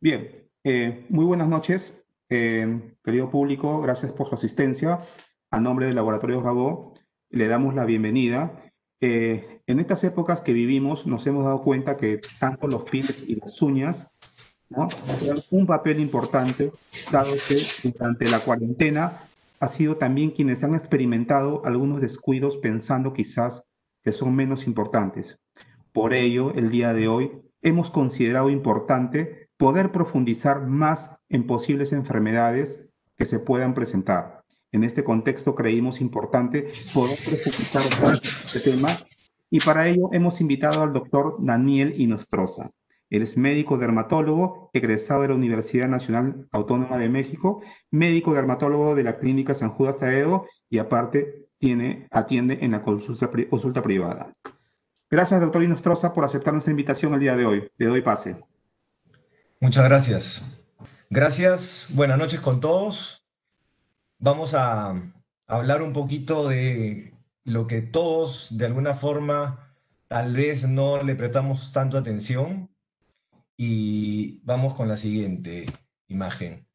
Bien, muy buenas noches, querido público, gracias por su asistencia. A nombre del Laboratorio Gabo, le damos la bienvenida. En estas épocas que vivimos, nos hemos dado cuenta que tanto los pies y las uñas, ¿no?, juegan un papel importante, dado que durante la cuarentena ha sido también quienes han experimentado algunos descuidos pensando quizás que son menos importantes. Por ello, el día de hoy hemos considerado importante poder profundizar más en posibles enfermedades que se puedan presentar. En este contexto creímos importante poder profundizar más en este tema y para ello hemos invitado al doctor Daniel Inostroza. Él es médico dermatólogo, egresado de la Universidad Nacional Autónoma de México, médico dermatólogo de la Clínica San Judas Tadeo y aparte atiende en la consulta privada. Gracias, doctor Inostroza, por aceptar nuestra invitación el día de hoy. Le doy pase. Muchas gracias. Gracias, buenas noches con todos. Vamos a hablar un poquito de lo que todos de alguna forma tal vez no le prestamos tanto atención y vamos con la siguiente imagen.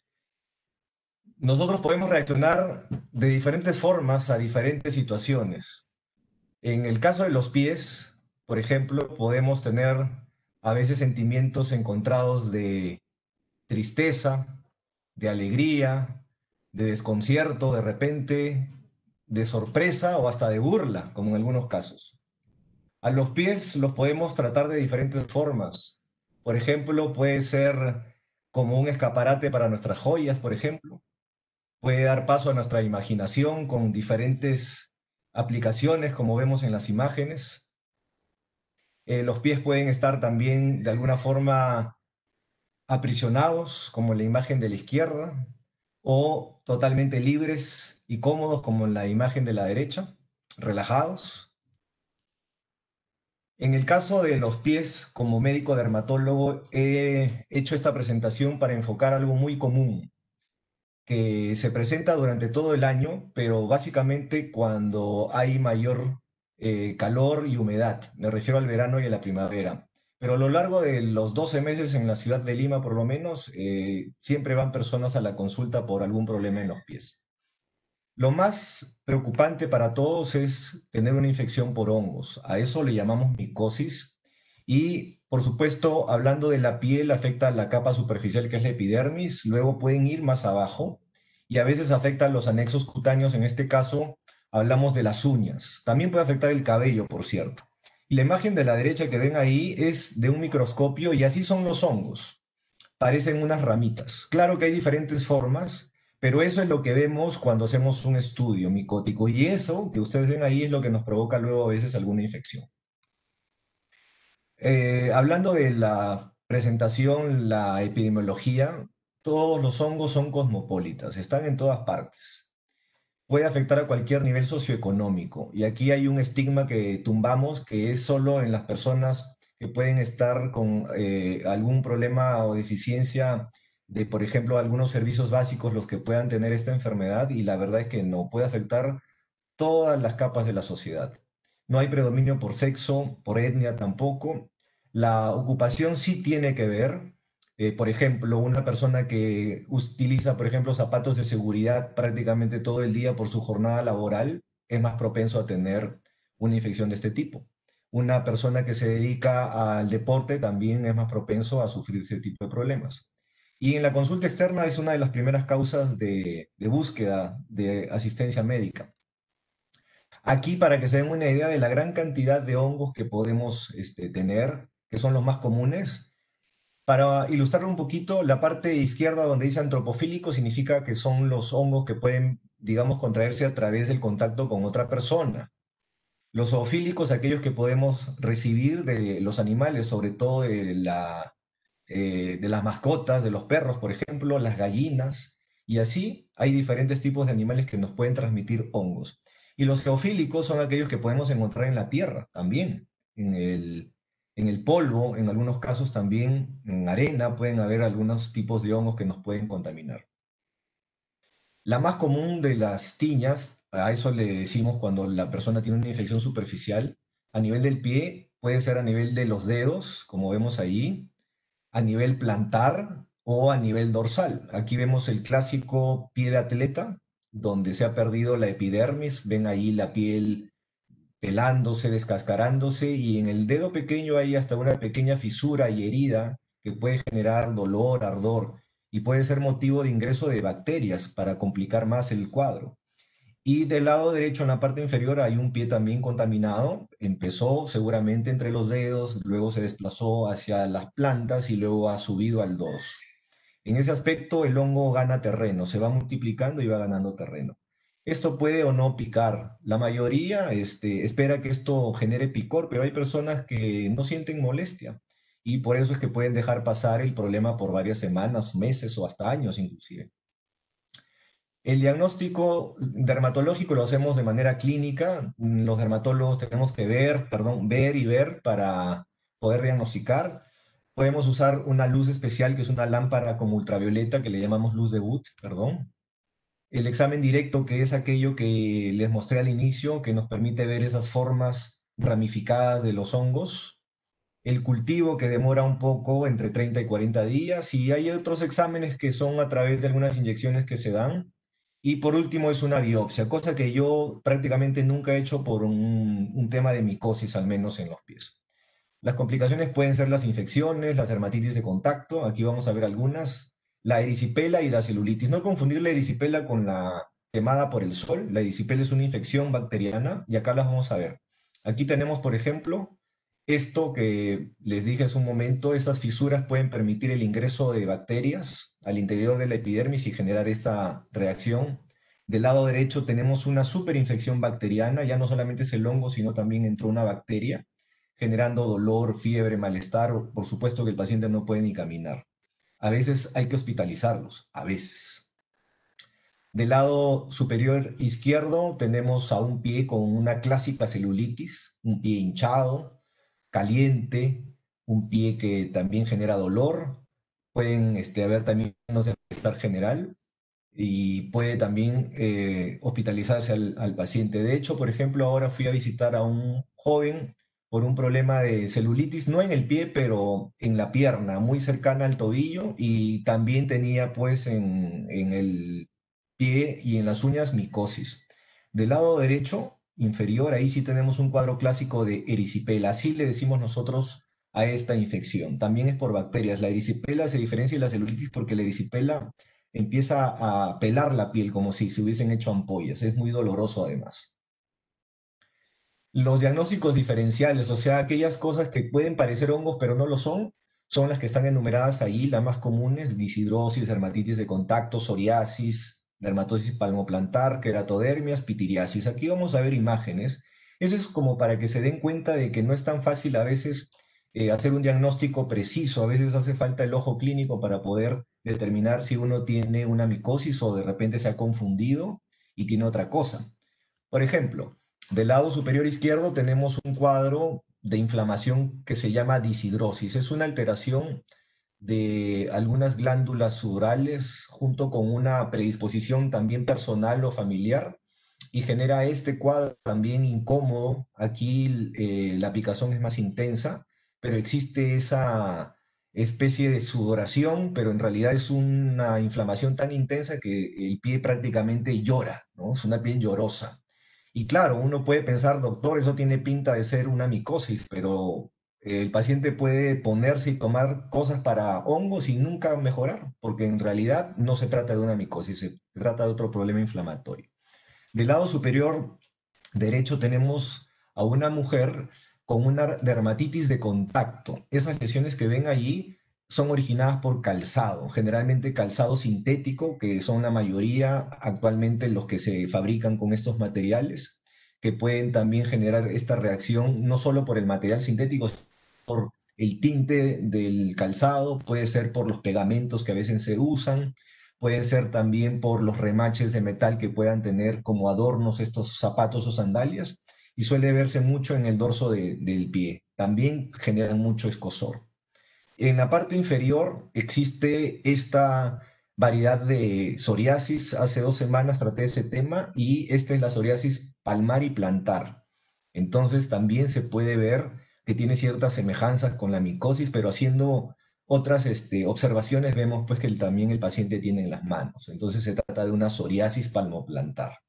Nosotros podemos reaccionar de diferentes formas a diferentes situaciones. En el caso de los pies, por ejemplo, podemos tener a veces sentimientos encontrados de tristeza, de alegría, de desconcierto, de repente, de sorpresa o hasta de burla, como en algunos casos. A los pies los podemos tratar de diferentes formas. Por ejemplo, puede ser como un escaparate para nuestras joyas, por ejemplo. Puede dar paso a nuestra imaginación con diferentes aplicaciones, como vemos en las imágenes. Los pies pueden estar también de alguna forma aprisionados, como en la imagen de la izquierda, o totalmente libres y cómodos, como en la imagen de la derecha, relajados. En el caso de los pies, como médico dermatólogo, he hecho esta presentación para enfocar algo muy común, que se presenta durante todo el año, pero básicamente cuando hay mayor calor y humedad. Me refiero al verano y a la primavera. Pero a lo largo de los 12 meses en la ciudad de Lima, por lo menos, siempre van personas a la consulta por algún problema en los pies. Lo más preocupante para todos es tener una infección por hongos. A eso le llamamos micosis. Y, por supuesto, hablando de la piel, afecta la capa superficial que es la epidermis. Luego pueden ir más abajo y a veces afecta los anexos cutáneos. En este caso, hablamos de las uñas. También puede afectar el cabello, por cierto. Y la imagen de la derecha que ven ahí es de un microscopio y así son los hongos. Parecen unas ramitas. Claro que hay diferentes formas, pero eso es lo que vemos cuando hacemos un estudio micótico y eso que ustedes ven ahí es lo que nos provoca luego a veces alguna infección. Hablando de la presentación, la epidemiología, todos los hongos son cosmopolitas, están en todas partes. Puede afectar a cualquier nivel socioeconómico. Y aquí hay un estigma que tumbamos, que es solo en las personas que pueden estar con algún problema o deficiencia de, por ejemplo, algunos servicios básicos los que puedan tener esta enfermedad. Y la verdad es que no, puede afectar todas las capas de la sociedad. No hay predominio por sexo, por etnia tampoco. La ocupación sí tiene que ver. Por ejemplo, una persona que utiliza, por ejemplo, zapatos de seguridad prácticamente todo el día por su jornada laboral es más propenso a tener una infección de este tipo. Una persona que se dedica al deporte también es más propenso a sufrir ese tipo de problemas. Y en la consulta externa es una de las primeras causas de búsqueda de asistencia médica. Aquí, para que se den una idea de la gran cantidad de hongos que podemos tener, que son los más comunes, para ilustrar un poquito, la parte izquierda donde dice antropofílico significa que son los hongos que pueden, digamos, contraerse a través del contacto con otra persona. Los zoofílicos, aquellos que podemos recibir de los animales, sobre todo de las mascotas, de los perros, por ejemplo, las gallinas, y así hay diferentes tipos de animales que nos pueden transmitir hongos. Y los geofílicos son aquellos que podemos encontrar en la tierra también, en el polvo, en algunos casos también en arena pueden haber algunos tipos de hongos que nos pueden contaminar. La más común de las tiñas, a eso le decimos cuando la persona tiene una infección superficial, a nivel del pie, puede ser a nivel de los dedos, como vemos ahí, a nivel plantar, o a nivel dorsal. Aquí vemos el clásico pie de atleta, donde se ha perdido la epidermis, ven ahí la piel pelándose, descascarándose, y en el dedo pequeño hay hasta una pequeña fisura y herida que puede generar dolor, ardor, y puede ser motivo de ingreso de bacterias para complicar más el cuadro. Y del lado derecho, en la parte inferior, hay un pie también contaminado. Empezó seguramente entre los dedos, luego se desplazó hacia las plantas y luego ha subido al dorso. En ese aspecto, el hongo gana terreno, se va multiplicando y va ganando terreno. Esto puede o no picar. La mayoría espera que esto genere picor, pero hay personas que no sienten molestia y por eso es que pueden dejar pasar el problema por varias semanas, meses o hasta años inclusive. El diagnóstico dermatológico lo hacemos de manera clínica. Los dermatólogos tenemos que ver y ver para poder diagnosticar. Podemos usar una luz especial que es una lámpara como ultravioleta que le llamamos luz de Wood, perdón. El examen directo, que es aquello que les mostré al inicio, que nos permite ver esas formas ramificadas de los hongos. El cultivo, que demora un poco, entre 30 y 40 días. Y hay otros exámenes que son a través de algunas inyecciones que se dan. Y por último es una biopsia, cosa que yo prácticamente nunca he hecho por un tema de micosis, al menos en los pies. Las complicaciones pueden ser las infecciones, las dermatitis de contacto, aquí vamos a ver algunas, la erisipela y la celulitis. No confundir la erisipela con la quemada por el sol. La erisipela es una infección bacteriana y acá las vamos a ver. Aquí tenemos, por ejemplo, esto que les dije hace un momento. Esas fisuras pueden permitir el ingreso de bacterias al interior de la epidermis y generar esta reacción. Del lado derecho tenemos una superinfección bacteriana, ya no solamente es el hongo, sino también entró una bacteria generando dolor, fiebre, malestar. Por supuesto que el paciente no puede ni caminar. A veces hay que hospitalizarlos, a veces. Del lado superior izquierdo tenemos a un pie con una clásica celulitis, un pie hinchado, caliente, un pie que también genera dolor. Pueden haber también signos de malestar general y puede también hospitalizarse al paciente. De hecho, por ejemplo, ahora fui a visitar a un joven por un problema de celulitis, no en el pie, pero en la pierna, muy cercana al tobillo, y también tenía pues en el pie y en las uñas micosis. Del lado derecho inferior, ahí sí tenemos un cuadro clásico de erisipela, así le decimos nosotros a esta infección. También es por bacterias. La erisipela se diferencia de la celulitis porque la erisipela empieza a pelar la piel como si se hubiesen hecho ampollas. Es muy doloroso además. Los diagnósticos diferenciales, o sea, aquellas cosas que pueden parecer hongos pero no lo son las que están enumeradas ahí, las más comunes: disidrosis, dermatitis de contacto, psoriasis, dermatosis palmoplantar, queratodermias, pitiriasis. Aquí vamos a ver imágenes. Eso es como para que se den cuenta de que no es tan fácil a veces hacer un diagnóstico preciso. A veces hace falta el ojo clínico para poder determinar si uno tiene una micosis o de repente se ha confundido y tiene otra cosa. Por ejemplo, del lado superior izquierdo tenemos un cuadro de inflamación que se llama disidrosis. Es una alteración de algunas glándulas sudorales junto con una predisposición también personal o familiar y genera este cuadro también incómodo. Aquí la picazón es más intensa, pero existe esa especie de sudoración, pero en realidad es una inflamación tan intensa que el pie prácticamente llora, ¿no? Es una piel llorosa. Y claro, uno puede pensar, doctor, eso tiene pinta de ser una micosis, pero el paciente puede ponerse y tomar cosas para hongos y nunca mejorar, porque en realidad no se trata de una micosis, se trata de otro problema inflamatorio. Del lado superior derecho tenemos a una mujer con una dermatitis de contacto. Esas lesiones que ven allí son originadas por calzado, generalmente calzado sintético, que son la mayoría actualmente los que se fabrican con estos materiales, que pueden también generar esta reacción no solo por el material sintético, sino por el tinte del calzado, puede ser por los pegamentos que a veces se usan, puede ser también por los remaches de metal que puedan tener como adornos estos zapatos o sandalias, y suele verse mucho en el dorso del pie. También generan mucho escozor. En la parte inferior existe esta variedad de psoriasis. Hace 2 semanas traté ese tema y esta es la psoriasis palmar y plantar. Entonces también se puede ver que tiene ciertas semejanzas con la micosis, pero haciendo Otras observaciones vemos pues que también el paciente tiene en las manos. Entonces se trata de una psoriasis palmoplantar.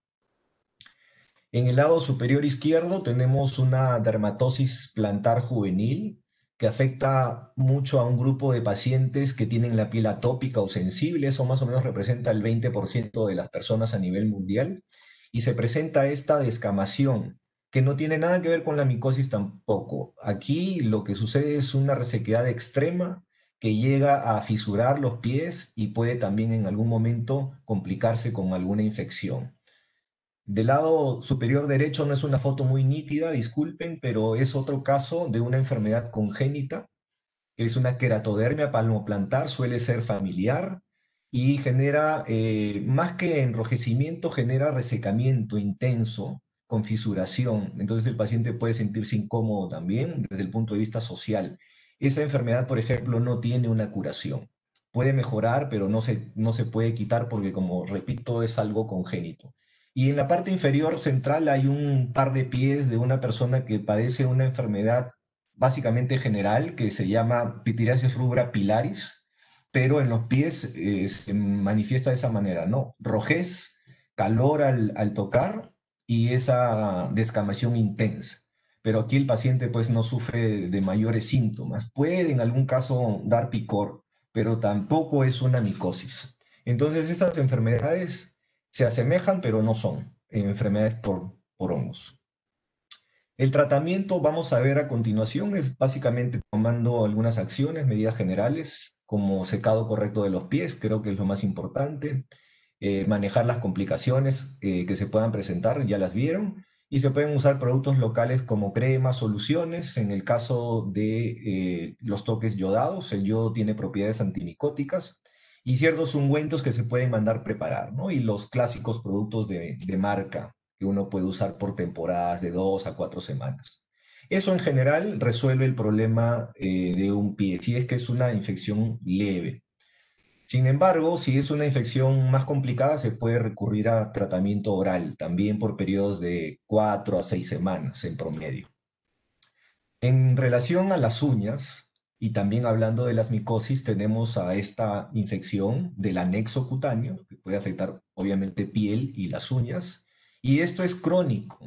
En el lado superior izquierdo tenemos una dermatosis plantar juvenil que afecta mucho a un grupo de pacientes que tienen la piel atópica o sensible. Eso más o menos representa el 20% de las personas a nivel mundial. Y se presenta esta descamación que no tiene nada que ver con la micosis tampoco. Aquí lo que sucede es una resequedad extrema que llega a fisurar los pies y puede también en algún momento complicarse con alguna infección. Del lado superior derecho no es una foto muy nítida, disculpen, pero es otro caso de una enfermedad congénita, que es una queratodermia palmoplantar, suele ser familiar y genera, más que enrojecimiento, genera resecamiento intenso con fisuración. Entonces el paciente puede sentirse incómodo también desde el punto de vista social. Esa enfermedad, por ejemplo, no tiene una curación. Puede mejorar, pero no se puede quitar porque, como repito, es algo congénito. Y en la parte inferior central hay un par de pies de una persona que padece una enfermedad básicamente general que se llama pityriasis rubra pilaris, pero en los pies se manifiesta de esa manera, ¿no? Rojez, calor al tocar y esa descamación intensa. Pero aquí el paciente pues no sufre de mayores síntomas. Puede en algún caso dar picor, pero tampoco es una micosis. Entonces estas enfermedades se asemejan, pero no son enfermedades por hongos. El tratamiento, vamos a ver a continuación, es básicamente tomando algunas acciones, medidas generales, como secado correcto de los pies, creo que es lo más importante, manejar las complicaciones que se puedan presentar, ya las vieron, y se pueden usar productos locales como cremas, soluciones, en el caso de los toques yodados, el yodo tiene propiedades antimicóticas, y ciertos ungüentos que se pueden mandar preparar, ¿no? Y los clásicos productos de marca que uno puede usar por temporadas de 2 a 4 semanas. Eso en general resuelve el problema de un pie, si es que es una infección leve. Sin embargo, si es una infección más complicada, se puede recurrir a tratamiento oral, también por periodos de 4 a 6 semanas en promedio. En relación a las uñas, y también hablando de las micosis, tenemos a esta infección del anexo cutáneo, que puede afectar obviamente piel y las uñas, y esto es crónico.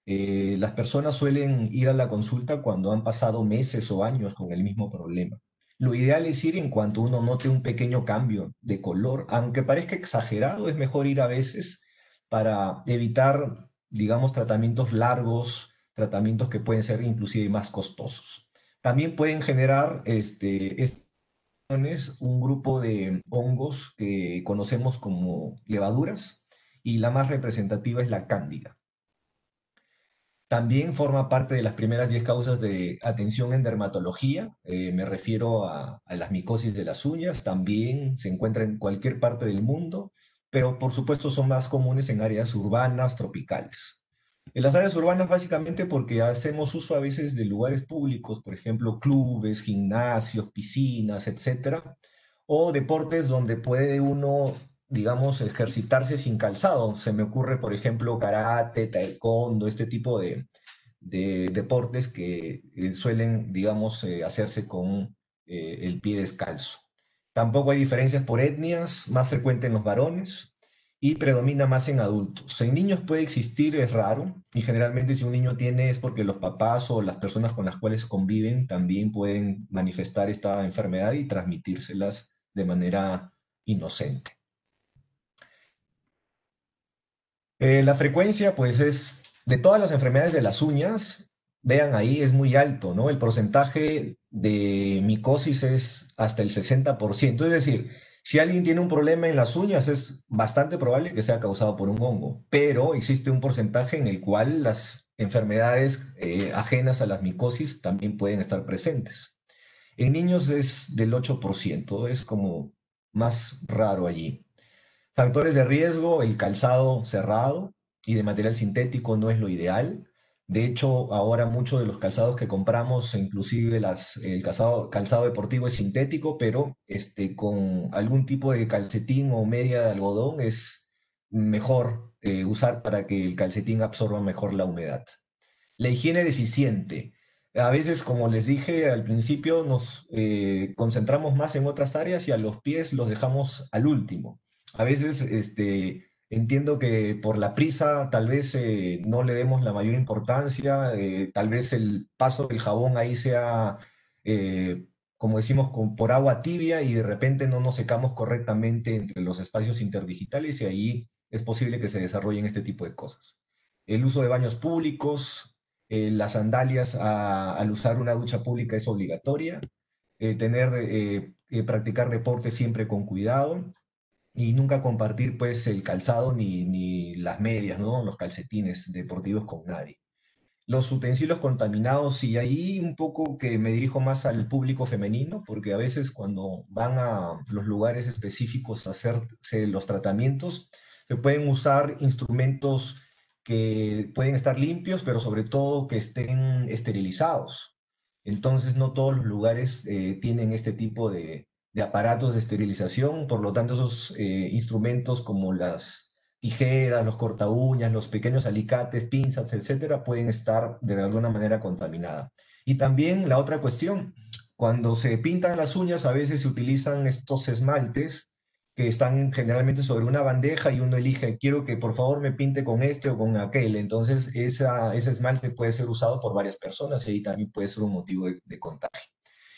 Las personas suelen ir a la consulta cuando han pasado meses o años con el mismo problema. Lo ideal es ir en cuanto uno note un pequeño cambio de color, aunque parezca exagerado, es mejor ir a veces para evitar, digamos, tratamientos largos, tratamientos que pueden ser inclusive más costosos. También pueden generar un grupo de hongos que conocemos como levaduras y la más representativa es la cándida. También forma parte de las primeras 10 causas de atención en dermatología. Me refiero a las micosis de las uñas. También se encuentra en cualquier parte del mundo, pero por supuesto son más comunes en áreas urbanas, tropicales. En las áreas urbanas básicamente porque hacemos uso a veces de lugares públicos, por ejemplo, clubes, gimnasios, piscinas, etcétera, o deportes donde puede uno, digamos, ejercitarse sin calzado. Se me ocurre, por ejemplo, karate, taekwondo, este tipo de deportes que suelen, digamos, hacerse con el pie descalzo. Tampoco hay diferencias por etnias, más frecuente en los varones y predomina más en adultos. En niños puede existir, es raro, y generalmente si un niño tiene es porque los papás o las personas con las cuales conviven también pueden manifestar esta enfermedad y transmitírselas de manera inocente. La frecuencia, pues, es de todas las enfermedades de las uñas, vean ahí, es muy alto, ¿no? El porcentaje de micosis es hasta el 60%. Es decir, si alguien tiene un problema en las uñas, es bastante probable que sea causado por un hongo, pero existe un porcentaje en el cual las enfermedades ajenas a las micosis también pueden estar presentes. En niños es del 8%, es como más raro allí. Factores de riesgo, el calzado cerrado y de material sintético no es lo ideal. De hecho, ahora muchos de los calzados que compramos, inclusive el calzado deportivo es sintético, pero con algún tipo de calcetín o media de algodón es mejor usar para que el calcetín absorba mejor la humedad. La higiene deficiente. A veces, como les dije al principio, nos concentramos más en otras áreas y a los pies los dejamos al último. A veces entiendo que por la prisa tal vez no le demos la mayor importancia, tal vez el paso del jabón ahí sea, eh, como decimos, por agua tibia y de repente no nos secamos correctamente entre los espacios interdigitales y ahí es posible que se desarrollen este tipo de cosas. El uso de baños públicos, las sandalias al usar una ducha pública es obligatoria, practicar deporte siempre con cuidado y nunca compartir pues el calzado ni las medias, ¿no? Los calcetines deportivos con nadie. Los utensilios contaminados, y ahí un poco que me dirijo más al público femenino, porque a veces cuando van a los lugares específicos a hacerse los tratamientos, se pueden usar instrumentos que pueden estar limpios, pero sobre todo que estén esterilizados. Entonces, no todos los lugares tienen este tipo de aparatos de esterilización, por lo tanto, esos instrumentos como las tijeras, los corta uñas, los pequeños alicates, pinzas, etcétera, pueden estar de alguna manera contaminadas. Y también la otra cuestión, cuando se pintan las uñas, a veces se utilizan estos esmaltes que están generalmente sobre una bandeja y uno elige, quiero que por favor me pinte con este o con aquel. Entonces, ese esmalte puede ser usado por varias personas y ahí también puede ser un motivo de contagio.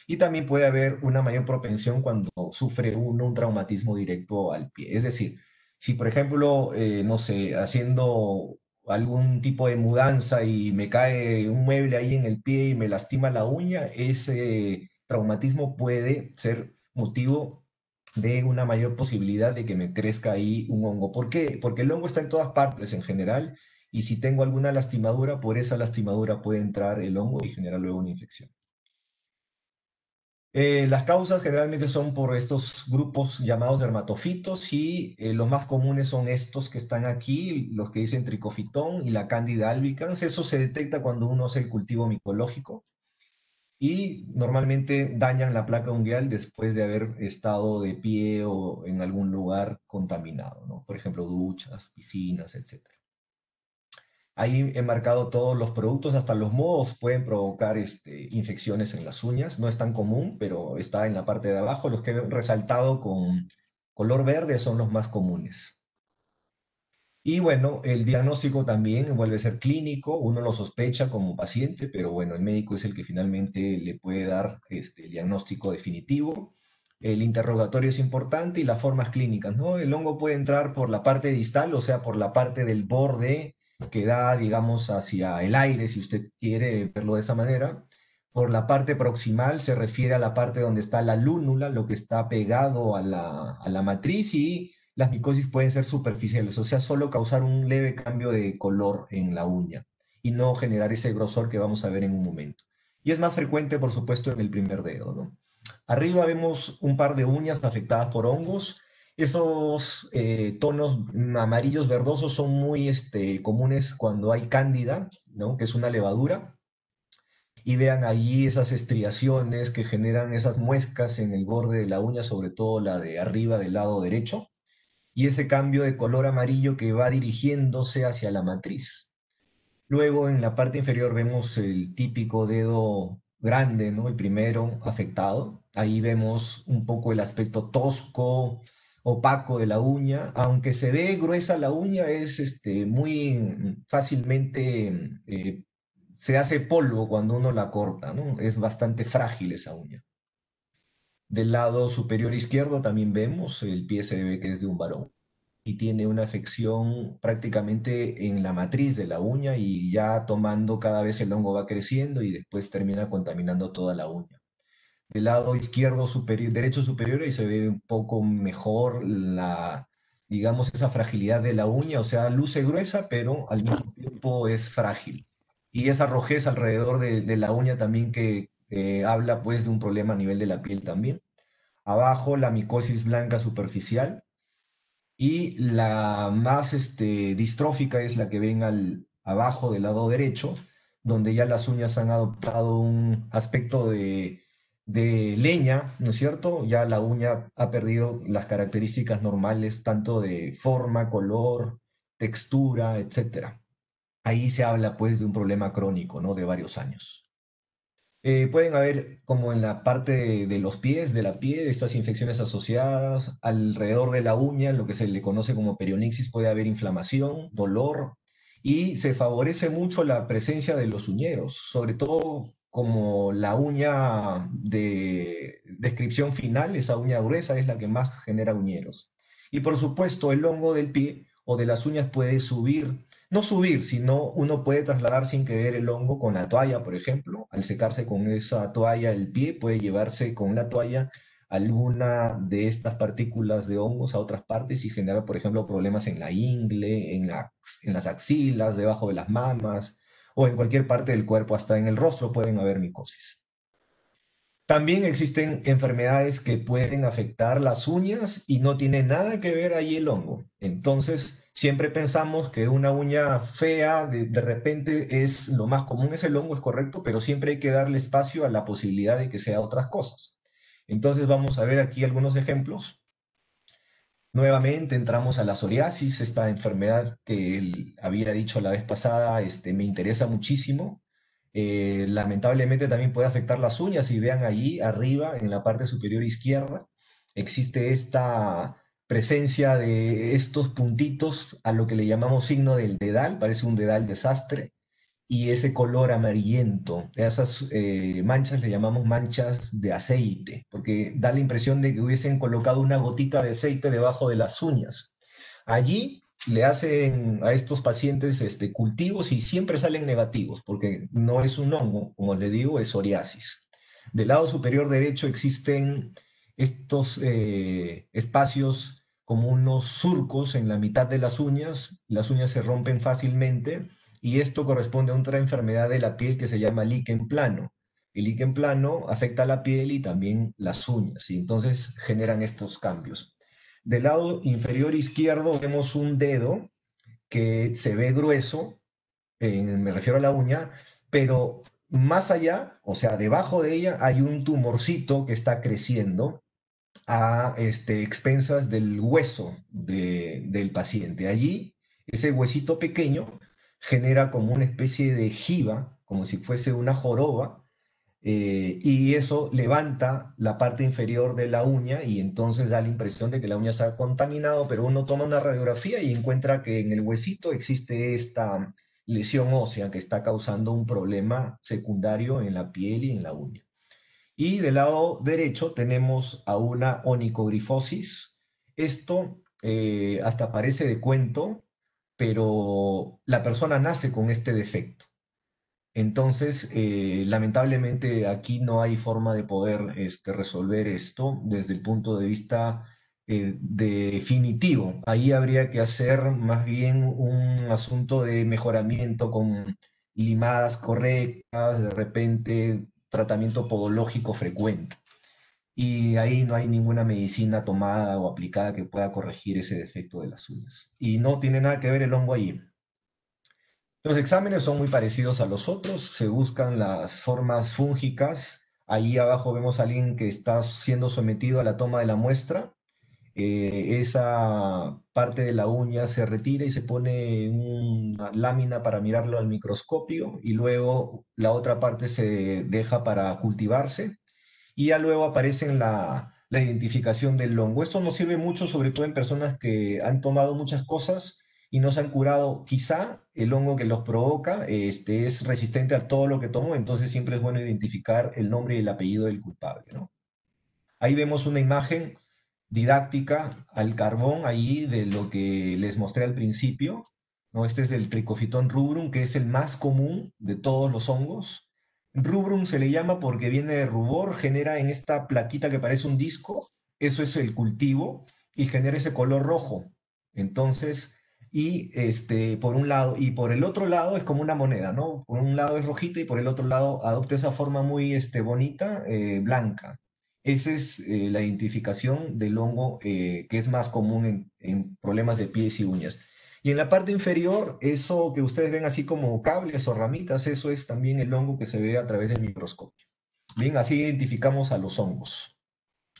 Y también puede haber una mayor propensión cuando sufre uno un traumatismo directo al pie. Es decir, si por ejemplo, no sé, haciendo algún tipo de mudanza y me cae un mueble ahí en el pie y me lastima la uña, ese traumatismo puede ser motivo de una mayor posibilidad de que me crezca ahí un hongo. ¿Por qué? Porque el hongo está en todas partes en general y si tengo alguna lastimadura, por esa lastimadura puede entrar el hongo y generar luego una infección. Las causas generalmente son por estos grupos llamados dermatofitos y los más comunes son estos que están aquí, los que dicen tricofitón y la Candida albicans. Eso se detecta cuando uno hace el cultivo micológico y normalmente dañan la placa ungueal después de haber estado de pie o en algún lugar contaminado, ¿no? Por ejemplo, duchas, piscinas, etc. Ahí he marcado todos los productos, hasta los mohos pueden provocar infecciones en las uñas. No es tan común, pero está en la parte de abajo. Los que he resaltado con color verde son los más comunes. Y bueno, el diagnóstico también vuelve a ser clínico. Uno lo sospecha como paciente, pero bueno, el médico es el que finalmente le puede dar el diagnóstico definitivo. El interrogatorio es importante y las formas clínicas, ¿no? El hongo puede entrar por la parte distal, o sea, por la parte del borde que da, digamos, hacia el aire, si usted quiere verlo de esa manera. Por la parte proximal se refiere a la parte donde está la lúnula, lo que está pegado a la matriz, y las micosis pueden ser superficiales, o sea, solo causar un leve cambio de color en la uña y no generar ese grosor que vamos a ver en un momento. Y es más frecuente, por supuesto, en el primer dedo, ¿no? Arriba vemos un par de uñas afectadas por hongos. Esos tonos amarillos verdosos son muy comunes cuando hay cándida, ¿no? Que es una levadura. Y vean allí esas estriaciones que generan esas muescas en el borde de la uña, sobre todo la de arriba del lado derecho, y ese cambio de color amarillo que va dirigiéndose hacia la matriz. Luego en la parte inferior vemos el típico dedo grande, ¿no? El primero afectado. Ahí vemos un poco el aspecto tosco, opaco de la uña. Aunque se ve gruesa la uña, es muy fácilmente, se hace polvo cuando uno la corta, ¿no? Es bastante frágil esa uña. Del lado superior izquierdo también vemos el pie, se ve que es de un varón y tiene una afección prácticamente en la matriz de la uña y ya tomando cada vez el hongo va creciendo y después termina contaminando toda la uña. Del lado izquierdo superior, derecho superior, ahí se ve un poco mejor digamos, esa fragilidad de la uña, o sea, luce gruesa, pero al mismo tiempo es frágil. Y esa rojez alrededor de la uña también que habla pues de un problema a nivel de la piel también. Abajo la micosis blanca superficial, y la más distrófica es la que ven abajo del lado derecho, donde ya las uñas han adoptado un aspecto de leña, ¿no es cierto? Ya la uña ha perdido las características normales, tanto de forma, color, textura, etcétera. Ahí se habla pues de un problema crónico, ¿no? De varios años. Pueden haber, como en la parte de los pies, de la piel, estas infecciones asociadas. Alrededor de la uña, lo que se le conoce como perionixis, puede haber inflamación, dolor, y se favorece mucho la presencia de los uñeros, sobre todo como la uña de descripción final, esa uña gruesa es la que más genera uñeros. Y por supuesto, el hongo del pie o de las uñas puede subir, no subir, sino uno puede trasladar sin querer el hongo con la toalla, por ejemplo. Al secarse con esa toalla el pie, puede llevarse con la toalla alguna de estas partículas de hongos a otras partes y generar, por ejemplo, problemas en la ingle, en las axilas, debajo de las mamas o en cualquier parte del cuerpo, hasta en el rostro pueden haber micosis. También existen enfermedades que pueden afectar las uñas y no tiene nada que ver ahí el hongo. Entonces, siempre pensamos que una uña fea de repente es lo más común, es el hongo, es correcto, pero siempre hay que darle espacio a la posibilidad de que sea otras cosas. Entonces, vamos a ver aquí algunos ejemplos. Nuevamente entramos a la psoriasis, esta enfermedad que él había dicho la vez pasada, me interesa muchísimo. Lamentablemente también puede afectar las uñas y vean allí arriba en la parte superior izquierda existe esta presencia de estos puntitos a lo que le llamamos signo del dedal, parece un dedal desastre, y ese color amarillento, esas manchas le llamamos manchas de aceite, porque da la impresión de que hubiesen colocado una gotita de aceite debajo de las uñas. Allí le hacen a estos pacientes cultivos y siempre salen negativos, porque no es un hongo, como les digo, es psoriasis. Del lado superior derecho existen estos espacios como unos surcos en la mitad de las uñas se rompen fácilmente y esto corresponde a otra enfermedad de la piel que se llama líquen plano. El líquen plano afecta a la piel y también las uñas, y entonces generan estos cambios. Del lado inferior izquierdo vemos un dedo que se ve grueso, me refiero a la uña, pero más allá, o sea, debajo de ella hay un tumorcito que está creciendo a expensas del hueso del paciente. Allí, ese huesito pequeño genera como una especie de jiba, como si fuese una joroba, y eso levanta la parte inferior de la uña y entonces da la impresión de que la uña se ha contaminado, pero uno toma una radiografía y encuentra que en el huesito existe esta lesión ósea que está causando un problema secundario en la piel y en la uña. Y del lado derecho tenemos a una onicogrifosis. Esto hasta parece de cuento, pero la persona nace con este defecto. Entonces, lamentablemente aquí no hay forma de poder resolver esto desde el punto de vista definitivo. Ahí habría que hacer más bien un asunto de mejoramiento con limadas correctas, de repente tratamiento podológico frecuente. Y ahí no hay ninguna medicina tomada o aplicada que pueda corregir ese defecto de las uñas. Y no tiene nada que ver el hongo ahí. Los exámenes son muy parecidos a los otros, se buscan las formas fúngicas. Allí abajo vemos a alguien que está siendo sometido a la toma de la muestra. Esa parte de la uña se retira y se pone una lámina para mirarlo al microscopio y luego la otra parte se deja para cultivarse y ya luego aparece en la identificación del hongo. Esto nos sirve mucho, sobre todo en personas que han tomado muchas cosas y no se han curado. Quizá el hongo que los provoca es resistente a todo lo que tomó, entonces siempre es bueno identificar el nombre y el apellido del culpable, ¿no? Ahí vemos una imagen didáctica al carbón ahí de lo que les mostré al principio, ¿no? Este es el Trichophyton rubrum, que es el más común de todos los hongos. Rubrum se le llama porque viene de rubor, genera en esta plaquita que parece un disco, eso es el cultivo, y genera ese color rojo. Entonces, y por un lado, y por el otro lado es como una moneda, ¿no? Por un lado es rojita y por el otro lado adopta esa forma muy bonita, blanca. Esa es la identificación del hongo que es más común en problemas de pies y uñas. Y en la parte inferior, eso que ustedes ven así como cables o ramitas, eso es también el hongo que se ve a través del microscopio. Bien, así identificamos a los hongos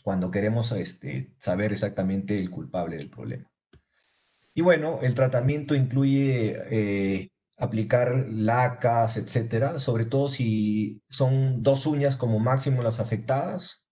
cuando queremos saber exactamente el culpable del problema. Y bueno, el tratamiento incluye aplicar lacas, etcétera, sobre todo si son dos uñas como máximo las afectadas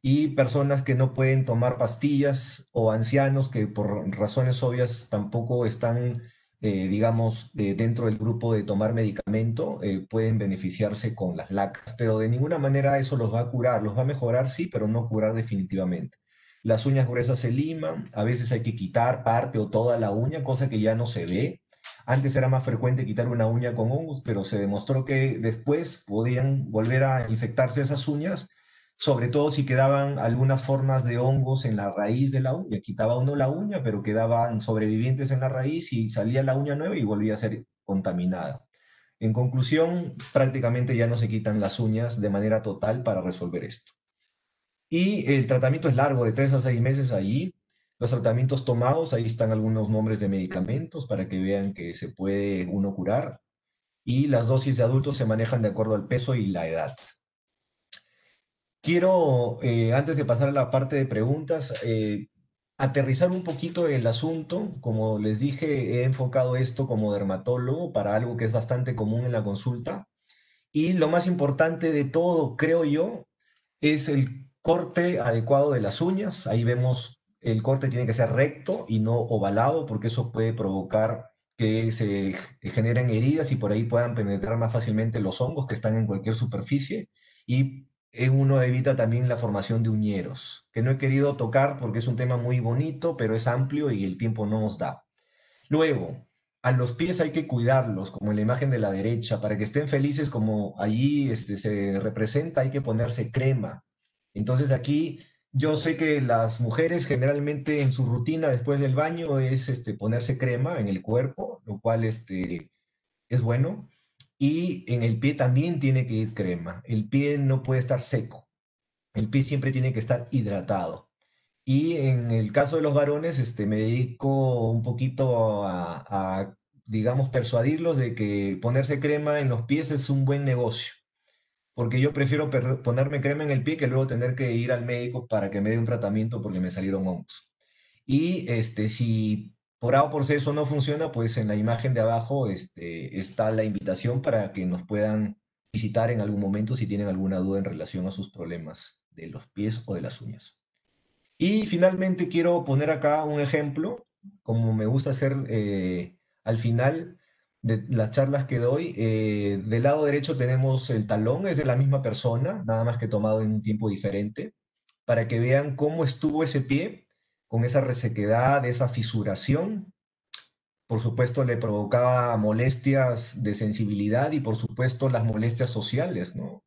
y personas que no pueden tomar pastillas o ancianos que por razones obvias tampoco están, digamos, dentro del grupo de tomar medicamento, pueden beneficiarse con las lacas, pero de ninguna manera eso los va a curar, los va a mejorar, sí, pero no curar definitivamente. Las uñas gruesas se liman, a veces hay que quitar parte o toda la uña, cosa que ya no se ve. Antes era más frecuente quitar una uña con hongos, pero se demostró que después podían volver a infectarse esas uñas, sobre todo si quedaban algunas formas de hongos en la raíz de la uña. Quitaba uno la uña, pero quedaban sobrevivientes en la raíz y salía la uña nueva y volvía a ser contaminada. En conclusión, prácticamente ya no se quitan las uñas de manera total para resolver esto. Y el tratamiento es largo, de 3 a 6 meses ahí. Los tratamientos tomados, ahí están algunos nombres de medicamentos para que vean que se puede uno curar. Y las dosis de adultos se manejan de acuerdo al peso y la edad. Quiero, antes de pasar a la parte de preguntas, aterrizar un poquito el asunto. Como les dije, he enfocado esto como dermatólogo para algo que es bastante común en la consulta. Y lo más importante de todo, creo yo, es el corte adecuado de las uñas. Ahí vemos, el corte tiene que ser recto y no ovalado, porque eso puede provocar que se generen heridas y por ahí puedan penetrar más fácilmente los hongos que están en cualquier superficie. Y uno evita también la formación de uñeros, que no he querido tocar porque es un tema muy bonito, pero es amplio y el tiempo no nos da. Luego, a los pies hay que cuidarlos, como en la imagen de la derecha, para que estén felices como allí se representa, hay que ponerse crema. Entonces aquí yo sé que las mujeres generalmente en su rutina después del baño es ponerse crema en el cuerpo, lo cual es bueno. Y en el pie también tiene que ir crema. El pie no puede estar seco. El pie siempre tiene que estar hidratado. Y en el caso de los varones, me dedico un poquito digamos, persuadirlos de que ponerse crema en los pies es un buen negocio, porque yo prefiero ponerme crema en el pie que luego tener que ir al médico para que me dé un tratamiento porque me salieron hongos. Y si por A o por C eso no funciona, pues en la imagen de abajo está la invitación para que nos puedan visitar en algún momento si tienen alguna duda en relación a sus problemas de los pies o de las uñas. Y finalmente quiero poner acá un ejemplo, como me gusta hacer al final de las charlas que doy. Del lado derecho tenemos el talón, es de la misma persona, nada más que tomado en un tiempo diferente, para que vean cómo estuvo ese pie con esa resequedad, esa fisuración. Por supuesto, le provocaba molestias de sensibilidad y por supuesto las molestias sociales, ¿no?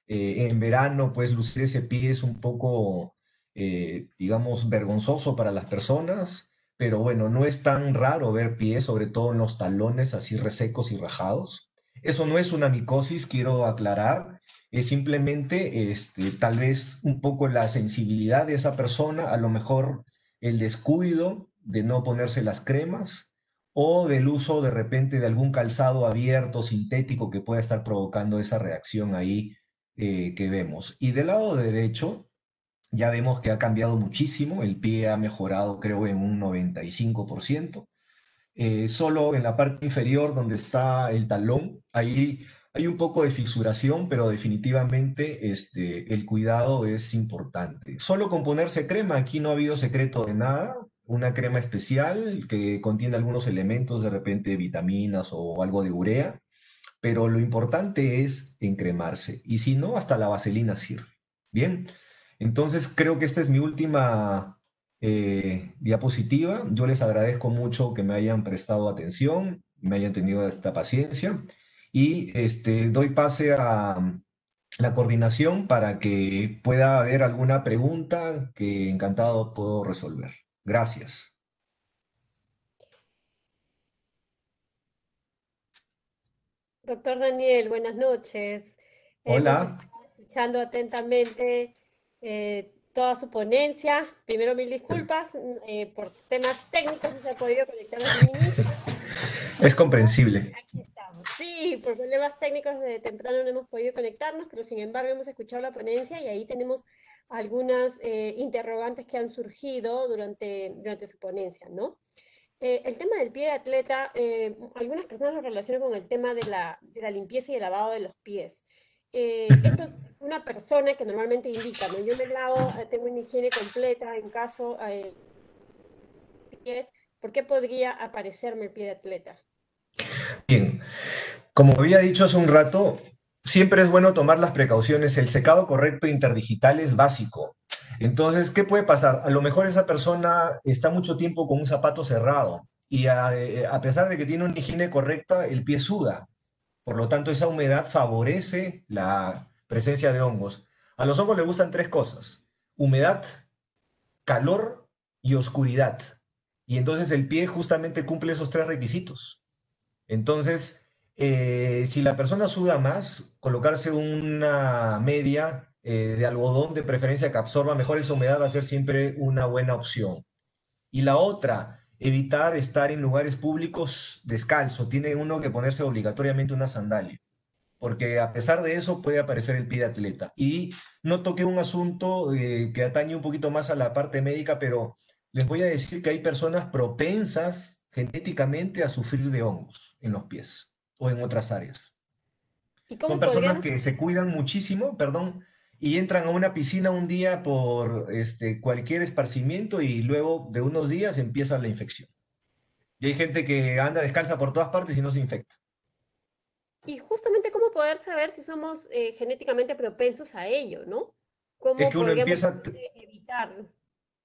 En verano, pues lucir ese pie es un poco, digamos, vergonzoso para las personas, pero bueno, no es tan raro ver pies, sobre todo en los talones así resecos y rajados. Eso no es una micosis, quiero aclarar, es simplemente tal vez un poco la sensibilidad de esa persona, a lo mejor el descuido de no ponerse las cremas o del uso de repente de algún calzado abierto, sintético, que pueda estar provocando esa reacción ahí que vemos. Y del lado derecho ya vemos que ha cambiado muchísimo, el pie ha mejorado creo en un 95%. Solo en la parte inferior donde está el talón, ahí hay un poco de fisuración, pero definitivamente el cuidado es importante. Solo con ponerse crema, aquí no ha habido secreto de nada, una crema especial que contiene algunos elementos, de repente vitaminas o algo de urea, pero lo importante es encremarse y si no, hasta la vaselina sirve. Bien, entonces creo que esta es mi última diapositiva. Yo les agradezco mucho que me hayan prestado atención, me hayan tenido esta paciencia y doy pase a la coordinación para que pueda haber alguna pregunta que encantado puedo resolver. Gracias. Doctor Daniel, buenas noches. Hemos Hola. estado escuchando atentamente toda su ponencia. Primero, mil disculpas por temas técnicos, no se ha podido conectar desde un inicio. Es Pero comprensible. aquí estamos. Sí, por problemas técnicos de temprano no hemos podido conectarnos, pero sin embargo hemos escuchado la ponencia y ahí tenemos algunas interrogantes que han surgido durante su ponencia, ¿no? El tema del pie de atleta, algunas personas lo relacionan con el tema de la limpieza y el lavado de los pies. Esto es Ujú. una persona que normalmente indica, ¿no? Yo me lavo, tengo una higiene completa en caso pies, ¿por qué podría aparecerme el pie de atleta? Bien, como había dicho hace un rato, siempre es bueno tomar las precauciones. El secado correcto interdigital es básico. Entonces, ¿qué puede pasar? A lo mejor esa persona está mucho tiempo con un zapato cerrado y a pesar de que tiene una higiene correcta, el pie suda. Por lo tanto, esa humedad favorece la presencia de hongos. A los hongos les gustan tres cosas: humedad, calor y oscuridad. Y entonces el pie justamente cumple esos tres requisitos. Entonces, si la persona suda más, colocarse una media de algodón, de preferencia que absorba mejor esa humedad, va a ser siempre una buena opción. Y la otra, evitar estar en lugares públicos descalzo. Tiene uno que ponerse obligatoriamente una sandalia, porque a pesar de eso puede aparecer el pie de atleta. Y no toqué un asunto que atañe un poquito más a la parte médica, pero les voy a decir que hay personas propensas genéticamente a sufrir de hongos en los pies o en otras áreas. ¿Y Son cómo personas podríamos que se cuidan muchísimo, perdón, y entran a una piscina un día por cualquier esparcimiento y luego de unos días empieza la infección. Y hay gente que anda descalza por todas partes y no se infecta. y justamente cómo poder saber si somos genéticamente propensos a ello, ¿no? Es ¿Cómo que uno podríamos empieza, evitarlo?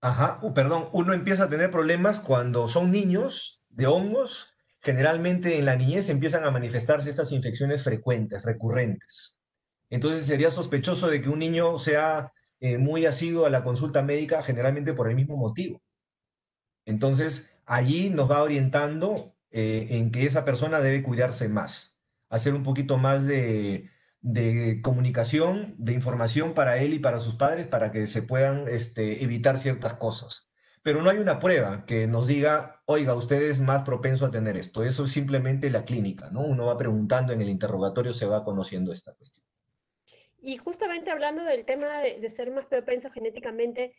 ajá, perdón, uno empieza a tener problemas cuando son niños de hongos. Generalmente en la niñez empiezan a manifestarse estas infecciones frecuentes, recurrentes. Entonces sería sospechoso de que un niño sea muy asiduo a la consulta médica, generalmente por el mismo motivo. Entonces allí nos va orientando en que esa persona debe cuidarse más, hacer un poquito más de comunicación, de información para él y para sus padres para que se puedan evitar ciertas cosas. Pero no hay una prueba que nos diga, oiga, usted es más propenso a tener esto. Eso es simplemente la clínica, ¿no? Uno va preguntando en el interrogatorio, se va conociendo esta cuestión. Y justamente hablando del tema de ser más propensos genéticamente,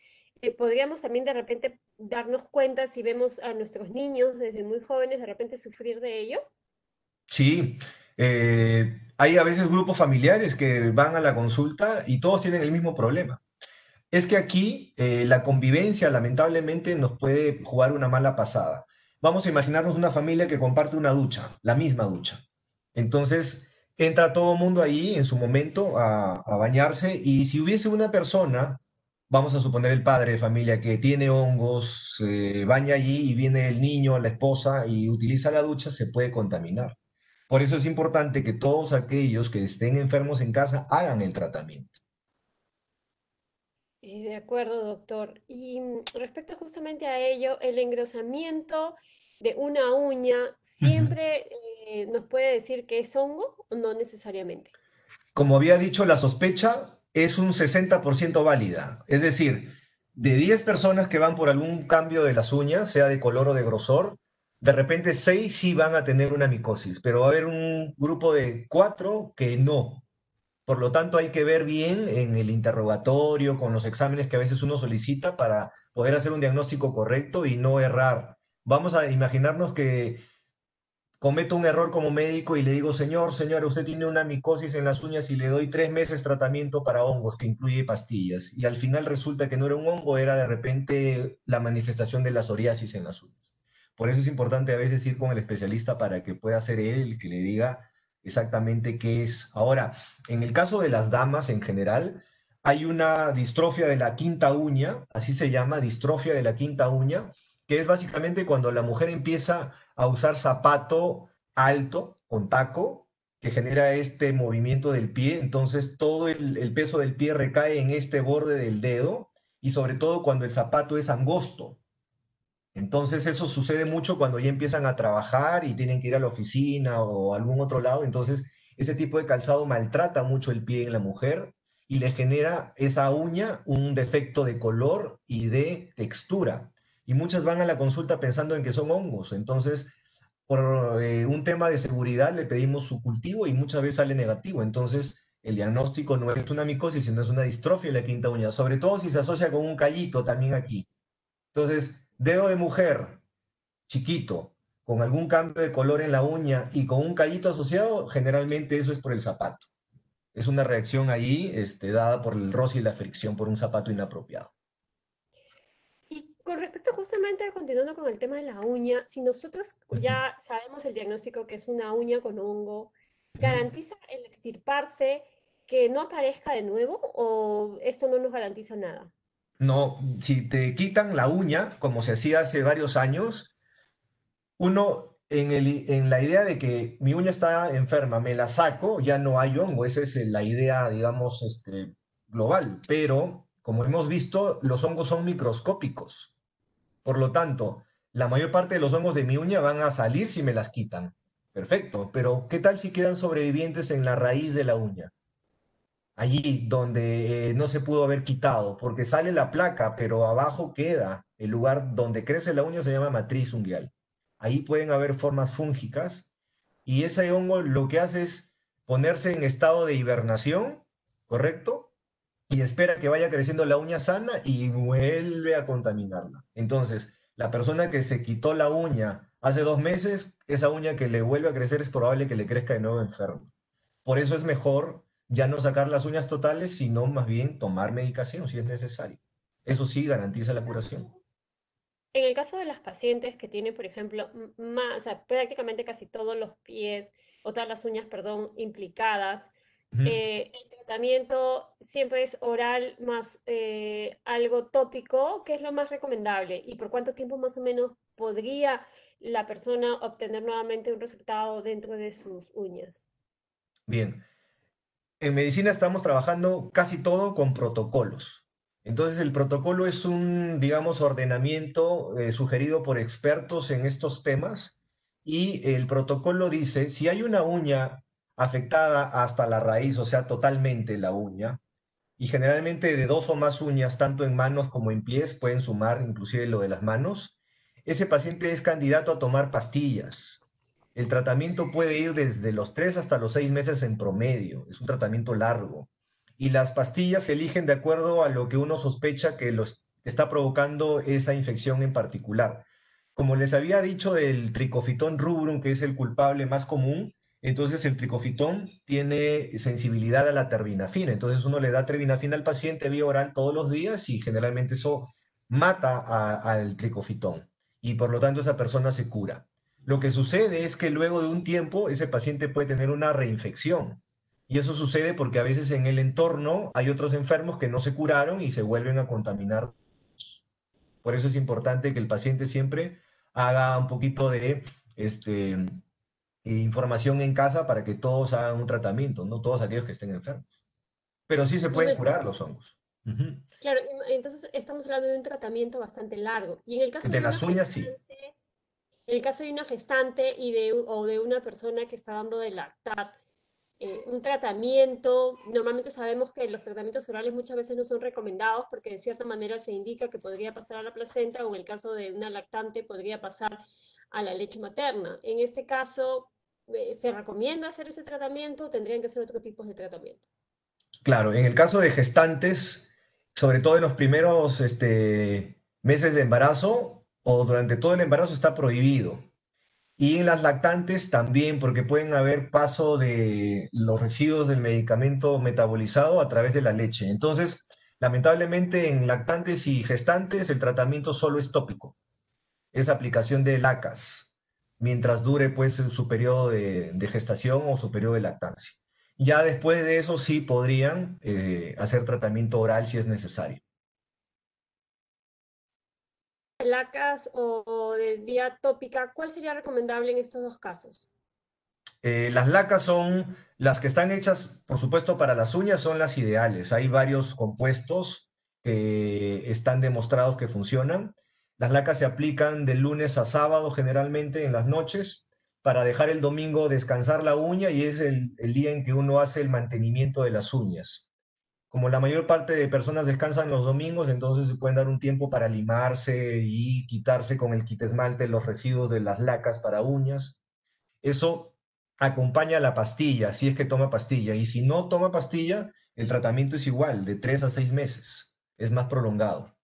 podríamos también de repente darnos cuenta si vemos a nuestros niños desde muy jóvenes de repente sufrir de ello. Sí, hay a veces grupos familiares que van a la consulta y todos tienen el mismo problema. Es que aquí la convivencia lamentablemente nos puede jugar una mala pasada. Vamos a imaginarnos una familia que comparte una ducha, la misma ducha. Entonces entra todo el mundo ahí en su momento a bañarse y si hubiese una persona, vamos a suponer el padre de familia que tiene hongos, se baña allí y viene el niño, la esposa y utiliza la ducha, se puede contaminar. Por eso es importante que todos aquellos que estén enfermos en casa hagan el tratamiento. De acuerdo, doctor. Y respecto justamente a ello, el engrosamiento de una uña Ujú. siempre nos puede decir que es hongo o no necesariamente. Como había dicho, la sospecha es un 60% válida. Es decir, de 10 personas que van por algún cambio de las uñas, sea de color o de grosor, de repente 6 sí van a tener una micosis, pero va a haber un grupo de 4 que no. Por lo tanto, hay que ver bien en el interrogatorio, con los exámenes que a veces uno solicita para poder hacer un diagnóstico correcto y no errar. Vamos a imaginarnos que cometo un error como médico y le digo, señor, señora, usted tiene una micosis en las uñas y le doy 3 meses tratamiento para hongos que incluye pastillas. Y al final resulta que no era un hongo, era de repente la manifestación de la psoriasis en las uñas. Por eso es importante a veces ir con el especialista para que pueda ser él el que le diga exactamente qué es. Ahora, en el caso de las damas en general, hay una distrofia de la quinta uña, así se llama, distrofia de la quinta uña, que es básicamente cuando la mujer empieza a usar zapato alto, con taco, que genera este movimiento del pie. Entonces todo el peso del pie recae en este borde del dedo y sobre todo cuando el zapato es angosto. Entonces eso sucede mucho cuando ya empiezan a trabajar y tienen que ir a la oficina o a algún otro lado. Entonces ese tipo de calzado maltrata mucho el pie en la mujer y le genera esa uña un defecto de color y de textura. Y muchas van a la consulta pensando en que son hongos. Entonces, por un tema de seguridad le pedimos su cultivo y muchas veces sale negativo. Entonces, el diagnóstico no es una micosis, sino es una distrofia de la quinta uña, sobre todo si se asocia con un callito también aquí. Entonces, dedo de mujer, chiquito, con algún cambio de color en la uña y con un callito asociado, generalmente eso es por el zapato. Es una reacción ahí dada por el roce y la fricción por un zapato inapropiado. Y con respecto justamente, continuando con el tema de la uña, si nosotros Ujú, ya sabemos el diagnóstico que es una uña con hongo, ujú. ¿garantiza el extirparse que no aparezca de nuevo o esto no nos garantiza nada? No, si te quitan la uña, como se hacía hace varios años, uno en la idea de que mi uña está enferma, me la saco, ya no hay hongo. Esa es la idea, digamos, global. Pero, como hemos visto, los hongos son microscópicos. Por lo tanto, la mayor parte de los hongos de mi uña van a salir si me las quitan. Perfecto, pero ¿qué tal si quedan sobrevivientes en la raíz de la uña? Allí donde no se pudo haber quitado, porque sale la placa, pero abajo queda el lugar donde crece la uña, se llama matriz unguial. Ahí pueden haber formas fúngicas y ese hongo lo que hace es ponerse en estado de hibernación, ¿correcto? Y espera que vaya creciendo la uña sana y vuelve a contaminarla. Entonces, la persona que se quitó la uña hace 2 meses, esa uña que le vuelve a crecer es probable que le crezca de nuevo enfermo. Por eso es mejor ya no sacar las uñas totales, sino más bien tomar medicación si es necesario. Eso sí garantiza la curación. En el caso de las pacientes que tienen, por ejemplo, o sea, prácticamente casi todos los pies o todas las uñas, perdón, implicadas, Ujú. el tratamiento siempre es oral más algo tópico, que es lo más recomendable. ¿Y por cuánto tiempo más o menos podría la persona obtener nuevamente un resultado dentro de sus uñas? Bien, en medicina estamos trabajando casi todo con protocolos. Entonces, el protocolo es un, digamos, ordenamiento sugerido por expertos en estos temas y el protocolo dice, si hay una uña afectada hasta la raíz, o sea, totalmente la uña, y generalmente de dos o más uñas, tanto en manos como en pies, pueden sumar inclusive lo de las manos, ese paciente es candidato a tomar pastillas. El tratamiento puede ir desde los 3 hasta los 6 meses en promedio, es un tratamiento largo. Y las pastillas se eligen de acuerdo a lo que uno sospecha que los está provocando esa infección en particular. Como les había dicho del tricofitón rubrum, que es el culpable más común, entonces el tricofitón tiene sensibilidad a la terbinafina. Entonces uno le da terbinafina al paciente vía oral todos los días y generalmente eso mata al tricofitón y por lo tanto esa persona se cura. Lo que sucede es que luego de un tiempo ese paciente puede tener una reinfección. Y eso sucede porque a veces en el entorno hay otros enfermos que no se curaron y se vuelven a contaminar. Por eso es importante que el paciente siempre haga un poquito de información en casa para que todos hagan un tratamiento, no todos aquellos que estén enfermos. Pero sí se Y pueden me, curar los hongos. Ujú. claro, entonces estamos hablando de un tratamiento bastante largo. Y en el caso De de una las uñas, sí. gestante, en el caso de una gestante o de una persona que está dando de lactar, un tratamiento, normalmente sabemos que los tratamientos orales muchas veces no son recomendados porque de cierta manera se indica que podría pasar a la placenta o en el caso de una lactante podría pasar a la leche materna. En este caso, ¿se recomienda hacer ese tratamiento o tendrían que ser otro tipo de tratamiento? Claro, en el caso de gestantes, sobre todo en los primeros meses de embarazo o durante todo el embarazo está prohibido. Y en las lactantes también, porque pueden haber paso de los residuos del medicamento metabolizado a través de la leche. Entonces, lamentablemente en lactantes y gestantes el tratamiento solo es tópico, es aplicación de lacas, mientras dure pues su periodo de gestación o su periodo de lactancia. Ya después de eso sí podrían hacer tratamiento oral si es necesario. Placas o de vía tópica, ¿cuál sería recomendable en estos dos casos? Las lacas son las que están hechas, por supuesto, para las uñas, son las ideales. Hay varios compuestos que están demostrados que funcionan. Las lacas se aplican de lunes a sábado, generalmente en las noches, para dejar el domingo descansar la uña y es el día en que uno hace el mantenimiento de las uñas. Como la mayor parte de personas descansan los domingos, entonces se pueden dar un tiempo para limarse y quitarse con el quitesmalte los residuos de las lacas para uñas. Eso acompaña a la pastilla, si es que toma pastilla. Y si no toma pastilla, el tratamiento es igual, de 3 a 6 meses. Es más prolongado.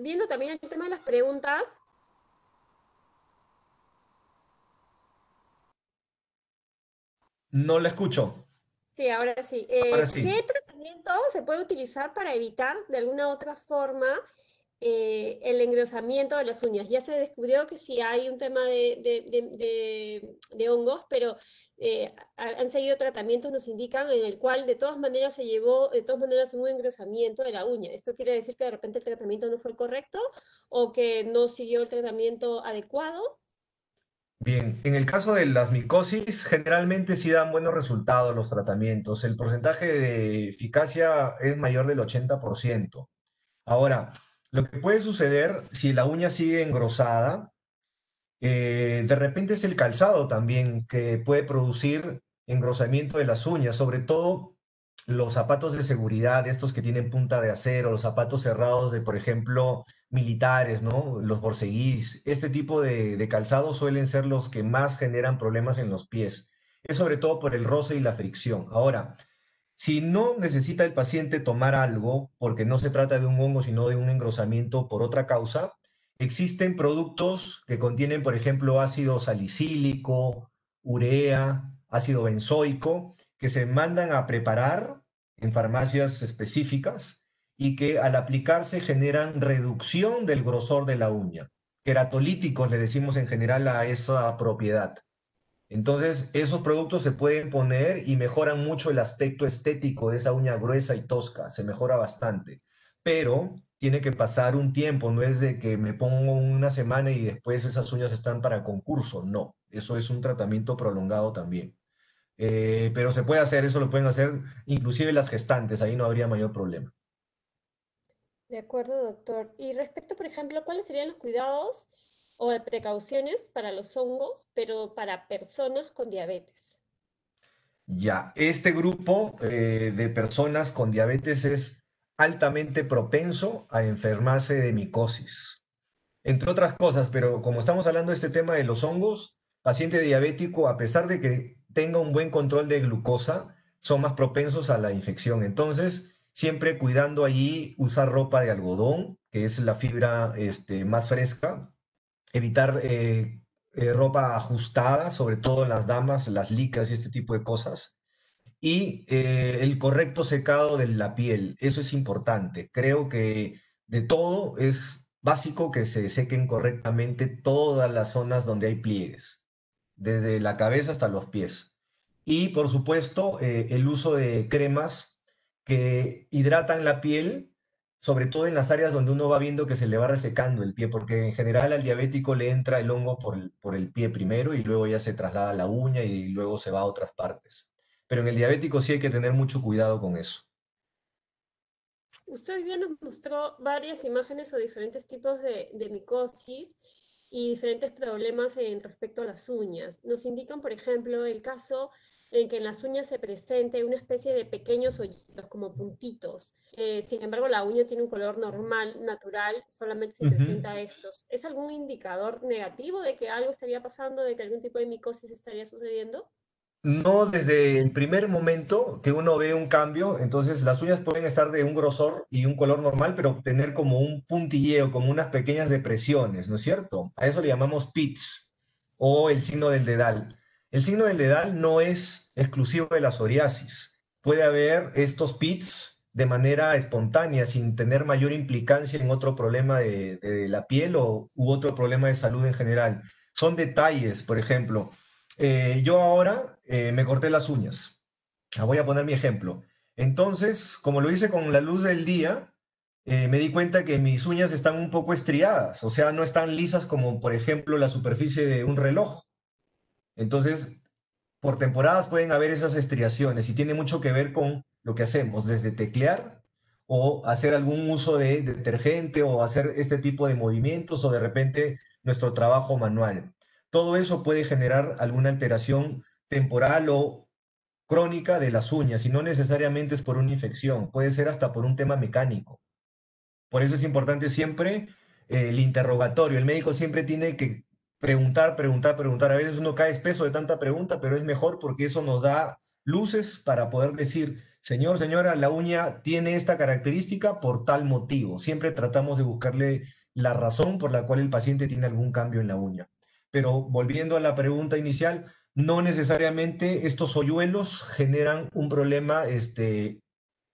Viendo también el tema de las preguntas, No la escucho. sí, ahora sí. Ahora sí. ¿Qué tratamiento se puede utilizar para evitar de alguna otra forma el engrosamiento de las uñas? Ya se descubrió que sí hay un tema de hongos, pero han seguido tratamientos, nos indican, en el cual de todas maneras se llevó, de todas maneras, un engrosamiento de la uña. ¿Esto quiere decir que de repente el tratamiento no fue el correcto o que no siguió el tratamiento adecuado? Bien, en el caso de las micosis, generalmente sí dan buenos resultados los tratamientos. El porcentaje de eficacia es mayor del 80%. Ahora, lo que puede suceder si la uña sigue engrosada, de repente es el calzado también que puede producir engrosamiento de las uñas, sobre todo los zapatos de seguridad, estos que tienen punta de acero, los zapatos cerrados de, por ejemplo, militares, ¿no? Los borceguís. Este tipo de calzados suelen ser los que más generan problemas en los pies. Es sobre todo por el roce y la fricción. Ahora, si no necesita el paciente tomar algo, porque no se trata de un hongo, sino de un engrosamiento por otra causa, existen productos que contienen, por ejemplo, ácido salicílico, urea, ácido benzoico, que se mandan a preparar en farmacias específicas y que al aplicarse generan reducción del grosor de la uña. Queratolíticos le decimos en general a esa propiedad. Entonces, esos productos se pueden poner y mejoran mucho el aspecto estético de esa uña gruesa y tosca, se mejora bastante. Pero tiene que pasar un tiempo, no es de que me pongo una semana y después esas uñas están para concurso, no, eso es un tratamiento prolongado también. Pero se puede hacer, eso lo pueden hacer inclusive las gestantes, ahí no habría mayor problema. De acuerdo, doctor. Y respecto, por ejemplo, ¿cuáles serían los cuidados o precauciones para los hongos, pero para personas con diabetes? Ya, este grupo de personas con diabetes es altamente propenso a enfermarse de micosis, entre otras cosas, pero como estamos hablando de este tema de los hongos, paciente diabético, a pesar de que tenga un buen control de glucosa, son más propensos a la infección. Entonces, siempre cuidando allí, usar ropa de algodón, que es la fibra más fresca, evitar ropa ajustada, sobre todo en las damas, las licras y este tipo de cosas. Y el correcto secado de la piel, eso es importante. Creo que de todo es básico que se sequen correctamente todas las zonas donde hay pliegues, desde la cabeza hasta los pies. Y por supuesto, el uso de cremas que hidratan la piel, sobre todo en las áreas donde uno va viendo que se le va resecando el pie, porque en general al diabético le entra el hongo por el pie primero y luego ya se traslada a la uña y luego se va a otras partes. Pero en el diabético sí hay que tener mucho cuidado con eso. Usted hoy día nos mostró varias imágenes o diferentes tipos de micosis y diferentes problemas en respecto a las uñas. Nos indican, por ejemplo, el caso en que en las uñas se presente una especie de pequeños hoyitos, como puntitos. Sin embargo, la uña tiene un color normal, natural, solamente se Ujú. presenta estos. ¿Es algún indicador negativo de que algo estaría pasando, de que algún tipo de micosis estaría sucediendo? No desde el primer momento que uno ve un cambio, entonces las uñas pueden estar de un grosor y un color normal, pero tener como un puntilleo, como unas pequeñas depresiones, ¿no es cierto? A eso le llamamos pits o el signo del dedal. El signo del dedal no es exclusivo de la psoriasis. Puede haber estos pits de manera espontánea, sin tener mayor implicancia en otro problema de la piel u otro problema de salud en general. Son detalles, por ejemplo. Yo ahora me corté las uñas. Voy a poner mi ejemplo. Entonces, como lo hice con la luz del día, me di cuenta que mis uñas están un poco estriadas, o sea, no están lisas como, por ejemplo, la superficie de un reloj. Entonces, por temporadas pueden haber esas estriaciones y tiene mucho que ver con lo que hacemos, desde teclear o hacer algún uso de detergente o hacer este tipo de movimientos o de repente nuestro trabajo manual. Todo eso puede generar alguna alteración temporal o crónica de las uñas y no necesariamente es por una infección, puede ser hasta por un tema mecánico. Por eso es importante siempre el interrogatorio. El médico siempre tiene que preguntar, preguntar, preguntar. A veces uno cae espeso de tanta pregunta, pero es mejor porque eso nos da luces para poder decir Señor, señora, la uña tiene esta característica por tal motivo. Siempre tratamos de buscarle la razón por la cual el paciente tiene algún cambio en la uña. Pero volviendo a la pregunta inicial, no necesariamente estos hoyuelos generan un problema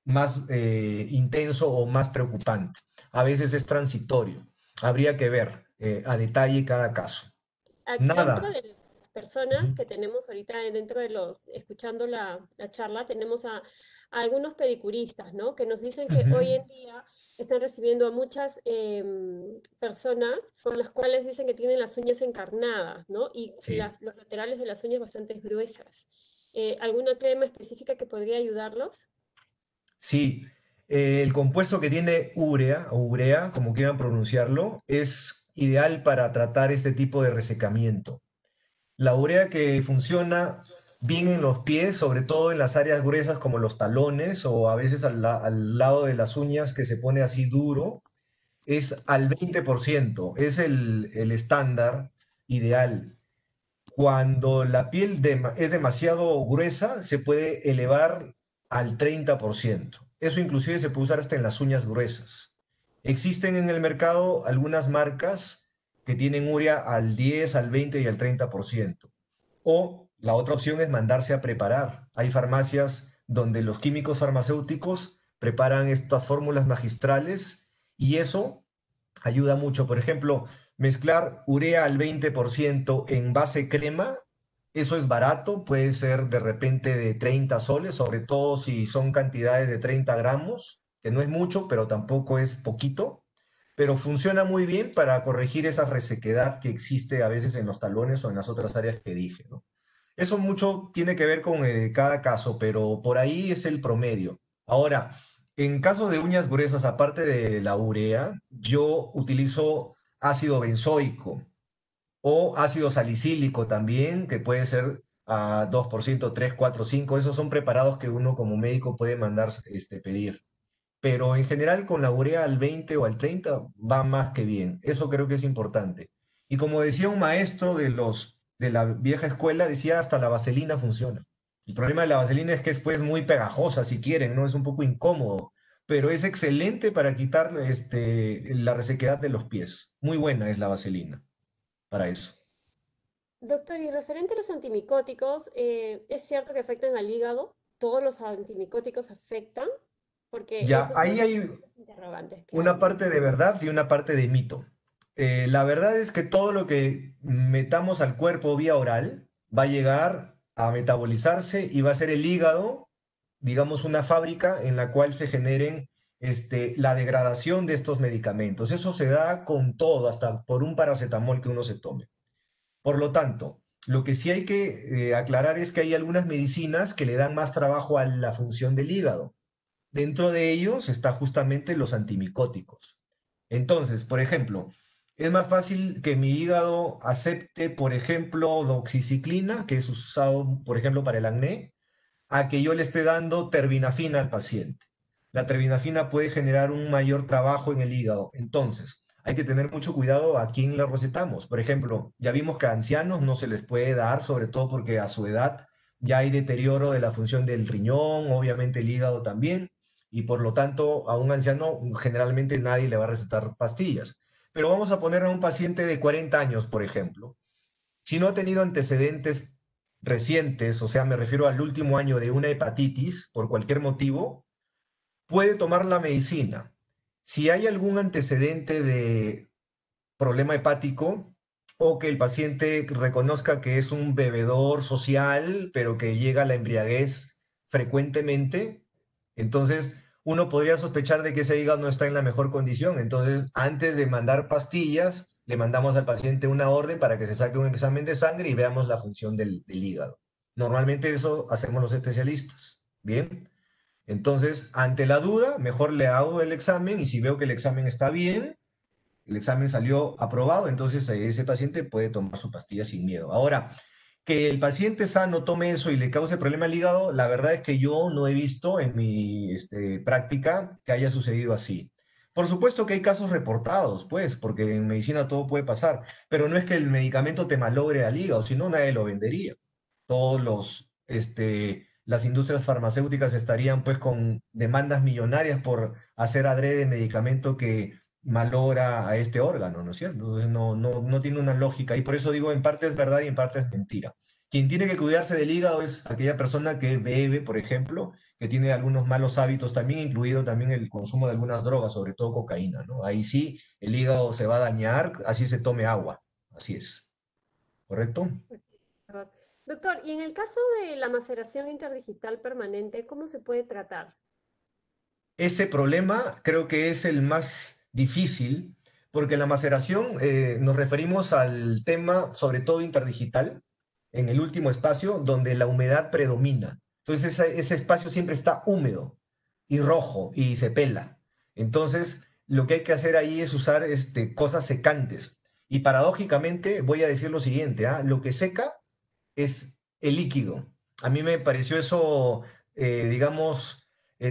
más intenso o más preocupante. A veces es transitorio. Habría que ver a detalle cada caso. Aquí dentro Nada. de las personas Ujú. que tenemos ahorita dentro de los, escuchando la charla, tenemos a algunos pedicuristas, ¿no? Que nos dicen que hoy Ujú. en día están recibiendo a muchas personas con las cuales dicen que tienen las uñas encarnadas, ¿no? Y Sí, los laterales de las uñas bastante gruesas. ¿Alguna crema específica que podría ayudarlos? sí. El compuesto que tiene urea, o urea, como quieran pronunciarlo, es ideal para tratar este tipo de resecamiento. La urea que funciona bien en los pies, sobre todo en las áreas gruesas como los talones o a veces al lado de las uñas que se pone así duro, es al 20%, es el estándar ideal. Cuando la piel es demasiado gruesa, se puede elevar al 30%. Eso inclusive se puede usar hasta en las uñas gruesas. Existen en el mercado algunas marcas que tienen urea al 10, al 20 y al 30%. O la otra opción es mandarse a preparar. Hay farmacias donde los químicos farmacéuticos preparan estas fórmulas magistrales y eso ayuda mucho. Por ejemplo, mezclar urea al 20% en base crema, eso es barato, puede ser de repente de 30 soles, sobre todo si son cantidades de 30 gramos, que no es mucho, pero tampoco es poquito, pero funciona muy bien para corregir esa resequedad que existe a veces en los talones o en las otras áreas que dije, ¿no? Eso mucho tiene que ver con cada caso, pero por ahí es el promedio. Ahora, en caso de uñas gruesas, aparte de la urea, yo utilizo ácido benzoico o ácido salicílico también, que puede ser a 2%, 3, 4, 5. Esos son preparados que uno como médico puede mandar pedir. Pero en general con la urea al 20 o al 30 va más que bien. Eso creo que es importante. Y como decía un maestro de la vieja escuela, decía hasta la vaselina funciona. El problema de la vaselina es que es pues muy pegajosa si quieren, ¿no? Es un poco incómodo, pero es excelente para quitar la resequedad de los pies. Muy buena es la vaselina para eso. Doctor, y referente a los antimicóticos, ¿es cierto que afectan al hígado? ¿Todos los antimicóticos afectan? Porque Ya, ese es ahí uno de hay los interrogantes que hay, una ¿no? parte de verdad y una parte de mito. La verdad es que todo lo que metamos al cuerpo vía oral va a llegar a metabolizarse y va a ser el hígado, digamos, una fábrica en la cual se generen la degradación de estos medicamentos. Eso se da con todo, hasta por un paracetamol que uno se tome. Por lo tanto, lo que sí hay que aclarar es que hay algunas medicinas que le dan más trabajo a la función del hígado. Dentro de ellos está justamente los antimicóticos. Entonces, por ejemplo, es más fácil que mi hígado acepte, por ejemplo, doxiciclina, que es usado, por ejemplo, para el acné, a que yo le esté dando terbinafina al paciente. La terbinafina puede generar un mayor trabajo en el hígado. Entonces, hay que tener mucho cuidado a quién la recetamos. Por ejemplo, ya vimos que a ancianos no se les puede dar, sobre todo porque a su edad ya hay deterioro de la función del riñón, obviamente el hígado también, y por lo tanto a un anciano generalmente nadie le va a recetar pastillas. Pero vamos a poner a un paciente de 40 años, por ejemplo, si no ha tenido antecedentes recientes, o sea, me refiero al último año de una hepatitis por cualquier motivo, puede tomar la medicina. Si hay algún antecedente de problema hepático o que el paciente reconozca que es un bebedor social, pero que llega a la embriaguez frecuentemente, entonces uno podría sospechar de que ese hígado no está en la mejor condición. Entonces, antes de mandar pastillas, le mandamos al paciente una orden para que se saque un examen de sangre y veamos la función del hígado. Normalmente eso hacemos los especialistas. Bien. Entonces, ante la duda, mejor le hago el examen y si veo que el examen está bien, el examen salió aprobado, entonces ese paciente puede tomar su pastilla sin miedo. Ahora, que el paciente sano tome eso y le cause problema al hígado, la verdad es que yo no he visto en mi práctica que haya sucedido así. Por supuesto que hay casos reportados, pues, porque en medicina todo puede pasar, pero no es que el medicamento te malogre al hígado, si no nadie lo vendería. Todos las industrias farmacéuticas estarían pues con demandas millonarias por hacer adrede medicamento que malogra a este órgano, ¿no es cierto? Entonces no tiene una lógica y por eso digo, en parte es verdad y en parte es mentira. Quien tiene que cuidarse del hígado es aquella persona que bebe, por ejemplo, que tiene algunos malos hábitos también, incluido también el consumo de algunas drogas, sobre todo cocaína, ¿no? Ahí sí, el hígado se va a dañar, así se tome agua, así es, ¿correcto? Doctor, Doctor, y en el caso de la maceración interdigital permanente, ¿cómo se puede tratar? Ese problema creo que es el más difícil, porque la maceración nos referimos al tema, sobre todo interdigital, en el último espacio, donde la humedad predomina. Entonces ese espacio siempre está húmedo y rojo y se pela. Entonces lo que hay que hacer ahí es usar cosas secantes. Y paradójicamente voy a decir lo siguiente, ¿ah? Lo que seca es el líquido. A mí me pareció eso, digamos,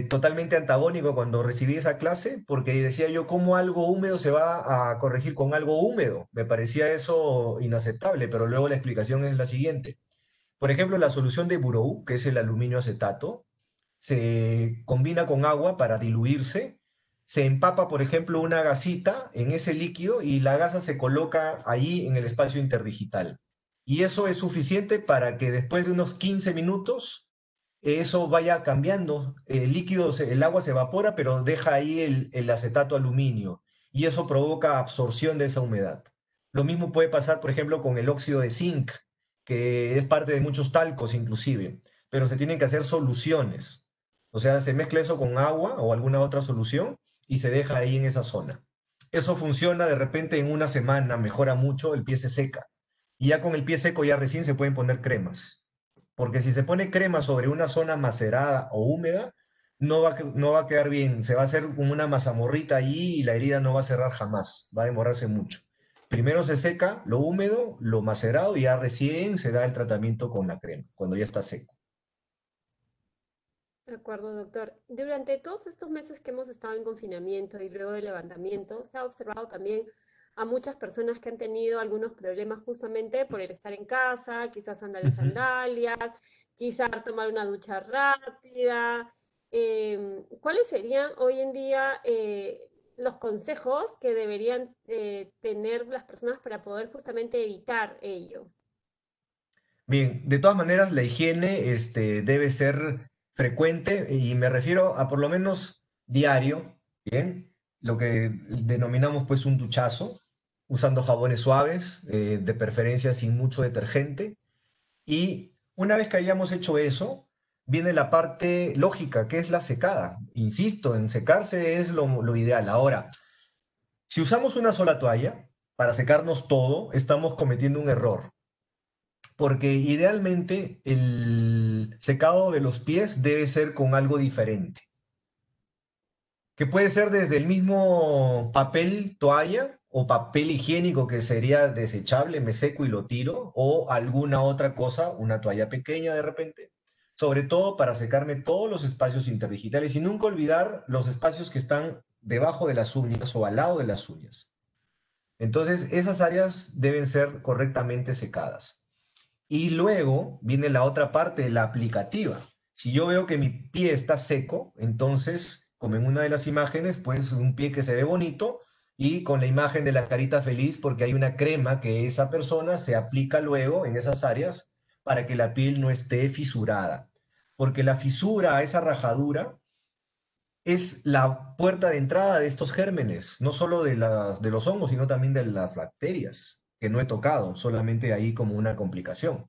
totalmente antagónico cuando recibí esa clase, porque decía yo, ¿cómo algo húmedo se va a corregir con algo húmedo? Me parecía eso inaceptable, pero luego la explicación es la siguiente. Por ejemplo, la solución de Burou, que es el aluminio acetato, se combina con agua para diluirse, se empapa, por ejemplo, una gasita en ese líquido y la gasa se coloca ahí en el espacio interdigital. Y eso es suficiente para que después de unos 15 minutos eso vaya cambiando. El líquido, el agua se evapora, pero deja ahí el acetato aluminio y eso provoca absorción de esa humedad. Lo mismo puede pasar, por ejemplo, con el óxido de zinc, que es parte de muchos talcos inclusive, pero se tienen que hacer soluciones. O sea, se mezcla eso con agua o alguna otra solución y se deja ahí en esa zona. Eso funciona de repente en una semana, mejora mucho, el pie se seca. Y ya con el pie seco ya recién se pueden poner cremas. Porque si se pone crema sobre una zona macerada o húmeda, no va a quedar bien. Se va a hacer como una mazamorrita allí y la herida no va a cerrar jamás. Va a demorarse mucho. Primero se seca lo húmedo, lo macerado y ya recién se da el tratamiento con la crema, cuando ya está seco. De acuerdo, doctor. Durante todos estos meses que hemos estado en confinamiento y luego del levantamiento, se ha observado también a muchas personas que han tenido algunos problemas justamente por el estar en casa, quizás andar en Ujú. sandalias, quizás tomar una ducha rápida. ¿Cuáles serían hoy en día los consejos que deberían tener las personas para poder justamente evitar ello? Bien, de todas maneras, la higiene debe ser frecuente y me refiero a por lo menos diario, ¿bien? Lo que denominamos pues un duchazo, usando jabones suaves, de preferencia sin mucho detergente. Y una vez que hayamos hecho eso, viene la parte lógica, que es la secada. Insisto, en secarse es lo ideal. Ahora, si usamos una sola toalla para secarnos todo, estamos cometiendo un error porque idealmente el secado de los pies debe ser con algo diferente, que puede ser desde el mismo papel toalla o papel higiénico que sería desechable, me seco y lo tiro, o alguna otra cosa, una toalla pequeña de repente, sobre todo para secarme todos los espacios interdigitales y nunca olvidar los espacios que están debajo de las uñas o al lado de las uñas. Entonces, esas áreas deben ser correctamente secadas. Y luego viene la otra parte, la aplicativa. Si yo veo que mi pie está seco, entonces, como en una de las imágenes, pues un pie que se ve bonito y con la imagen de la carita feliz porque hay una crema que esa persona se aplica luego en esas áreas para que la piel no esté fisurada. Porque la fisura, esa rajadura, es la puerta de entrada de estos gérmenes, no solo de los hongos, sino también de las bacterias, que no he tocado, solamente ahí como una complicación,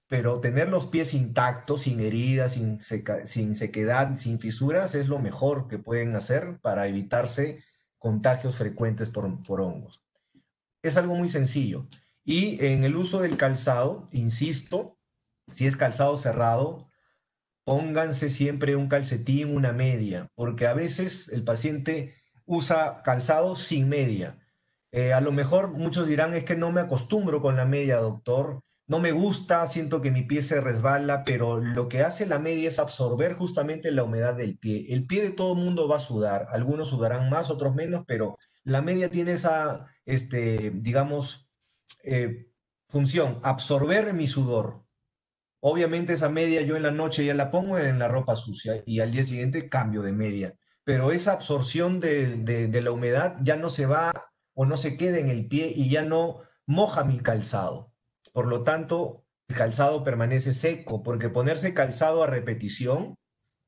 pero tener los pies intactos, sin heridas, sin sequedad, sin fisuras, es lo mejor que pueden hacer para evitarse contagios frecuentes por hongos. Es algo muy sencillo. Y en el uso del calzado, insisto, si es calzado cerrado, pónganse siempre un calcetín, una media, porque a veces el paciente usa calzado sin media. A lo mejor muchos dirán, es que no me acostumbro con la media, doctor, no me gusta, siento que mi pie se resbala, pero lo que hace la media es absorber justamente la humedad del pie. El pie de todo mundo va a sudar, algunos sudarán más, otros menos, pero la media tiene esa, digamos, función, absorber mi sudor. Obviamente esa media yo en la noche ya la pongo en la ropa sucia y al día siguiente cambio de media. Pero esa absorción de la humedad ya no se va o no se queda en el pie y ya no moja mi calzado. Por lo tanto, el calzado permanece seco, porque ponerse calzado a repetición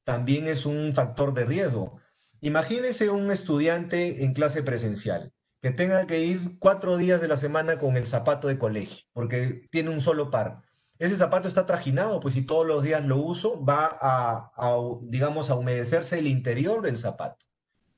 también es un factor de riesgo. Imagínese un estudiante en clase presencial que tenga que ir 4 días de la semana con el zapato de colegio, porque tiene un solo par. Ese zapato está trajinado, pues si todos los días lo uso, va digamos, a humedecerse el interior del zapato.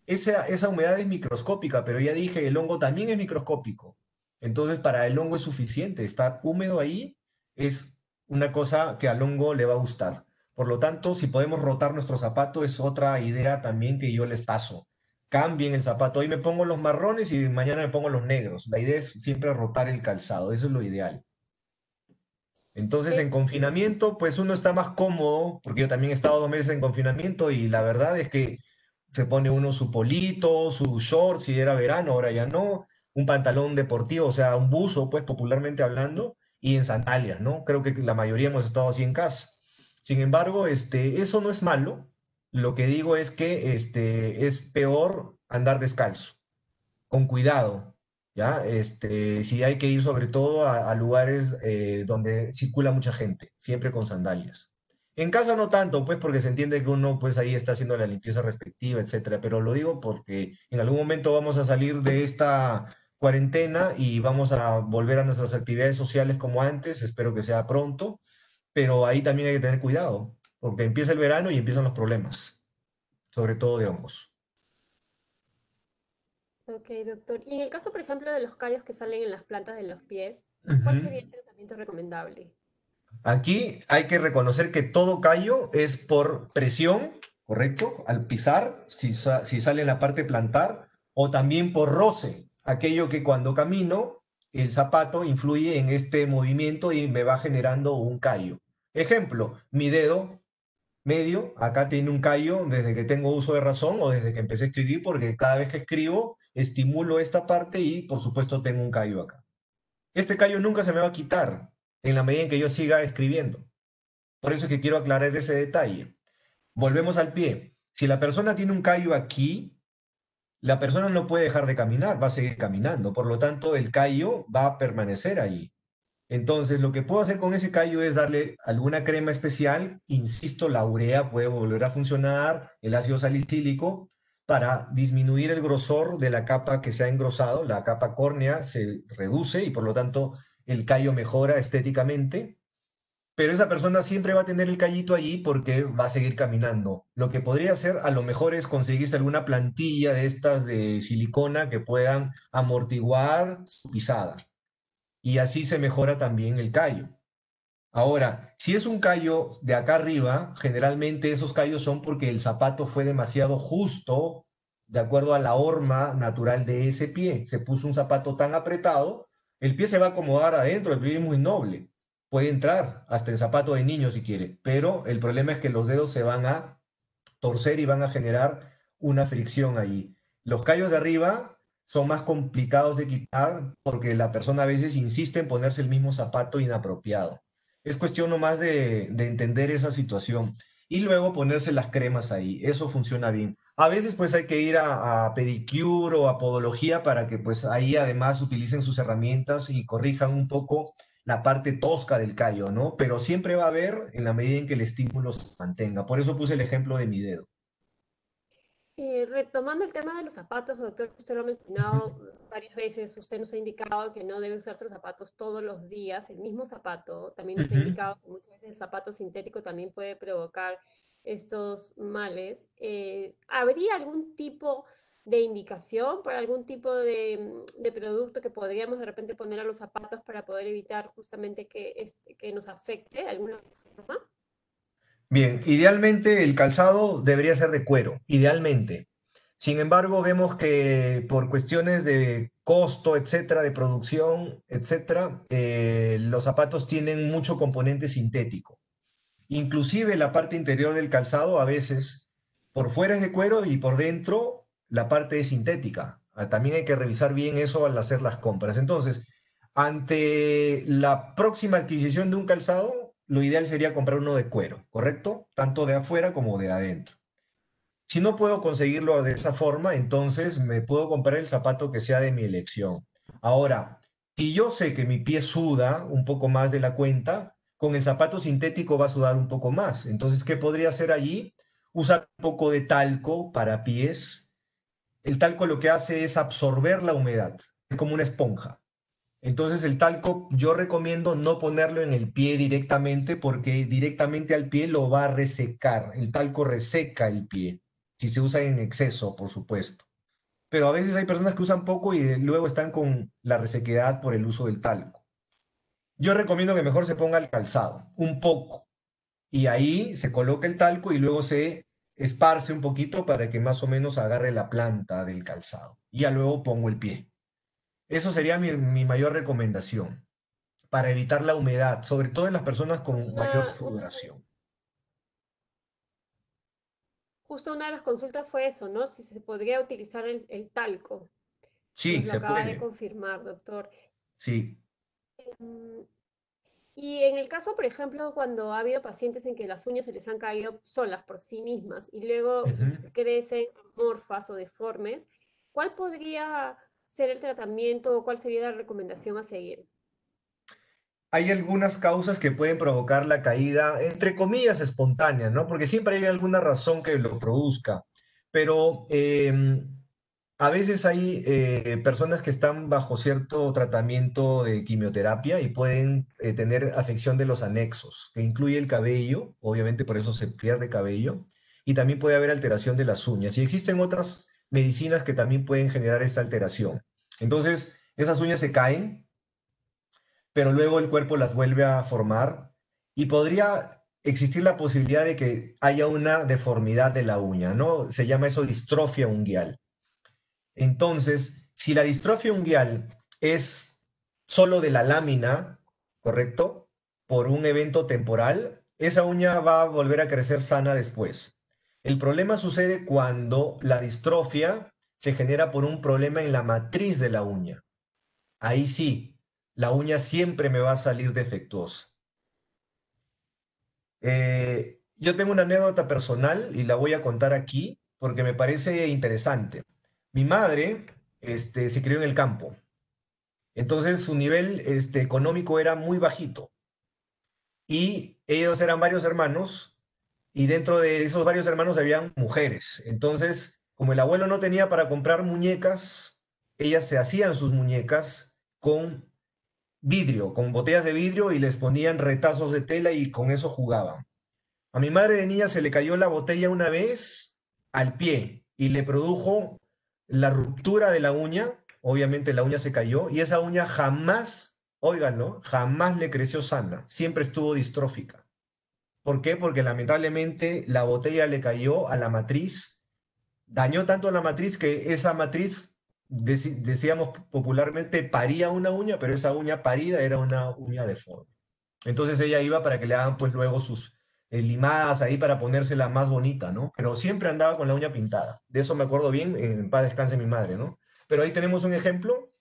Esa humedad es microscópica, pero ya dije, el hongo también es microscópico. Entonces, para el hongo es suficiente. Estar húmedo ahí es una cosa que al hongo le va a gustar. Por lo tanto, si podemos rotar nuestro zapato, es otra idea también que yo les paso. Cambien el zapato. Hoy me pongo los marrones y mañana me pongo los negros. La idea es siempre rotar el calzado. Eso es lo ideal. Entonces, Eh, en confinamiento, pues uno está más cómodo, porque yo también he estado 2 meses en confinamiento y la verdad es que se pone uno su polito, su short, si era verano, ahora ya no, un pantalón deportivo, o sea, un buzo, pues popularmente hablando, y en sandalias, ¿no? Creo que la mayoría hemos estado así en casa. Sin embargo, eso no es malo. Lo que digo es que es peor andar descalzo con cuidado, ¿ya? Sí hay que ir sobre todo a lugares donde circula mucha gente, siempre con sandalias. En casa no tanto, pues porque se entiende que uno pues ahí está haciendo la limpieza respectiva, etcétera, pero lo digo porque en algún momento vamos a salir de esta cuarentena y vamos a volver a nuestras actividades sociales como antes, espero que sea pronto, pero ahí también hay que tener cuidado, porque empieza el verano y empiezan los problemas, sobre todo de hongos. ok, doctor. Y en el caso, por ejemplo, de los callos que salen en las plantas de los pies, ¿cuál Ujú. sería el tratamiento recomendable? Aquí hay que reconocer que todo callo es por presión, ¿correcto? Al pisar, si sale en la parte plantar, o también por roce, aquello que cuando camino, el zapato influye en este movimiento y me va generando un callo. Ejemplo, mi dedo medio, acá tiene un callo desde que tengo uso de razón o desde que empecé a escribir, porque cada vez que escribo, estimulo esta parte y por supuesto tengo un callo acá. Este callo nunca se me va a quitar en la medida en que yo siga escribiendo. Por eso es que quiero aclarar ese detalle. Volvemos al pie. Si la persona tiene un callo aquí, la persona no puede dejar de caminar, va a seguir caminando. Por lo tanto, el callo va a permanecer allí. Entonces, lo que puedo hacer con ese callo es darle alguna crema especial. Insisto, la urea puede volver a funcionar, el ácido salicílico, para disminuir el grosor de la capa que se ha engrosado. La capa córnea se reduce y por lo tanto el callo mejora estéticamente. Pero esa persona siempre va a tener el callito allí porque va a seguir caminando. Lo que podría hacer a lo mejor es conseguirse alguna plantilla de estas de silicona que puedan amortiguar su pisada y así se mejora también el callo. Ahora, si es un callo de acá arriba, generalmente esos callos son porque el zapato fue demasiado justo de acuerdo a la horma natural de ese pie. Se puso un zapato tan apretado, el pie se va a acomodar adentro, el pie es muy noble. Puede entrar hasta el zapato de niño si quiere, pero el problema es que los dedos se van a torcer y van a generar una fricción ahí. Los callos de arriba son más complicados de quitar porque la persona a veces insiste en ponerse el mismo zapato inapropiado. Es cuestión nomás de entender esa situación y luego ponerse las cremas ahí. Eso funciona bien. A veces pues hay que ir a pedicure o a podología para que pues ahí además utilicen sus herramientas y corrijan un poco la parte tosca del callo, ¿no? Pero siempre va a haber en la medida en que el estímulo se mantenga. Por eso puse el ejemplo de mi dedo. Retomando el tema de los zapatos, doctor, usted lo ha Ujú, mencionado varias veces, usted nos ha indicado que no debe usarse los zapatos todos los días, el mismo zapato, también nos ha ujú. indicado que muchas veces el zapato sintético también puede provocar estos males. ¿Habría algún tipo de indicación para algún tipo de producto que podríamos de repente poner a los zapatos para poder evitar justamente que nos afecte de alguna forma? Bien, idealmente el calzado debería ser de cuero, idealmente. Sin embargo, vemos que por cuestiones de costo, etcétera, de producción, etcétera, los zapatos tienen mucho componente sintético. Inclusive la parte interior del calzado a veces por fuera es de cuero y por dentro la parte es sintética. También hay que revisar bien eso al hacer las compras. Entonces, ante la próxima adquisición de un calzado, lo ideal sería comprar uno de cuero, ¿correcto? Tanto de afuera como de adentro. Si no puedo conseguirlo de esa forma, entonces me puedo comprar el zapato que sea de mi elección. Ahora, si yo sé que mi pie suda un poco más de la cuenta, con el zapato sintético va a sudar un poco más. Entonces, ¿qué podría hacer allí? Usar un poco de talco para pies. El talco lo que hace es absorber la humedad, es como una esponja. Entonces el talco yo recomiendo no ponerlo en el pie directamente porque directamente al pie lo va a resecar. El talco reseca el pie, si se usa en exceso, por supuesto. Pero a veces hay personas que usan poco y luego están con la resequedad por el uso del talco. Yo recomiendo que mejor se ponga el calzado, un poco, y ahí se coloca el talco y luego se esparce un poquito para que más o menos agarre la planta del calzado. Y ya luego pongo el pie. Eso sería mi mayor recomendación para evitar la humedad, sobre todo en las personas con mayor Una, sudoración. justo una de las consultas fue eso, ¿no? Si se podría utilizar el talco. Nos Sí, lo se acaba de puede. confirmar, doctor. Sí. Mm, Y en el caso, por ejemplo, cuando ha habido pacientes en que las uñas se les han caído solas por sí mismas y luego Ujú. crecen amorfas o deformes, ¿cuál podría ser el tratamiento o cuál sería la recomendación a seguir? Hay algunas causas que pueden provocar la caída, entre comillas, espontánea, ¿no? Porque siempre hay alguna razón que lo produzca. Pero a veces hay personas que están bajo cierto tratamiento de quimioterapia y pueden tener afección de los anexos, que incluye el cabello, obviamente por eso se pierde cabello, y también puede haber alteración de las uñas. Y existen otras medicinas que también pueden generar esta alteración. Entonces, esas uñas se caen, pero luego el cuerpo las vuelve a formar y podría existir la posibilidad de que haya una deformidad de la uña, ¿no? Se llama eso distrofia unguial. Entonces, si la distrofia unguial es solo de la lámina, ¿correcto? Por un evento temporal, esa uña va a volver a crecer sana después. El problema sucede cuando la distrofia se genera por un problema en la matriz de la uña. Ahí sí, la uña siempre me va a salir defectuosa. Yo tengo una anécdota personal y la voy a contar aquí porque me parece interesante. Mi madre, se crió en el campo, entonces su nivel, económico era muy bajito y ellos eran varios hermanos y dentro de esos varios hermanos habían mujeres. Entonces, como el abuelo no tenía para comprar muñecas, ellas se hacían sus muñecas con vidrio, con botellas de vidrio y les ponían retazos de tela y con eso jugaban. A mi madre de niña se le cayó la botella una vez al pie y le produjo la ruptura de la uña. Obviamente la uña se cayó y esa uña jamás, óiganlo, jamás le creció sana. Siempre estuvo distrófica. ¿Por qué? Porque lamentablemente la botella le cayó a la matriz, dañó tanto la matriz que esa matriz, decíamos popularmente, paría una uña, pero esa uña parida era una uña deforme. Entonces ella iba para que le hagan pues luego sus limadas ahí para ponérsela más bonita, ¿no? Pero siempre andaba con la uña pintada. De eso me acuerdo bien, en paz descanse mi madre, ¿no? Pero ahí tenemos un ejemplo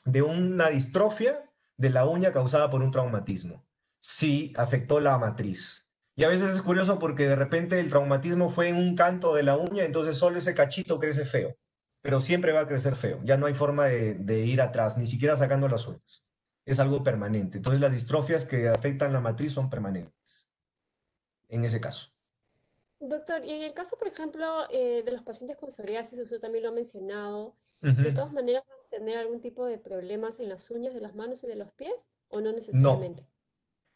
de una distrofia de la uña causada por un traumatismo. Sí, afectó la matriz. Y a veces es curioso porque de repente el traumatismo fue en un canto de la uña, entonces solo ese cachito crece feo. Pero siempre va a crecer feo. Ya no hay forma de ir atrás, ni siquiera sacando las uñas. Es algo permanente. Entonces las distrofias que afectan la matriz son permanentes, en ese caso. Doctor, y en el caso, por ejemplo, de los pacientes con psoriasis, usted también lo ha mencionado, ¿de Ujú. todas maneras van a tener algún tipo de problemas en las uñas de las manos y de los pies o no No. necesariamente?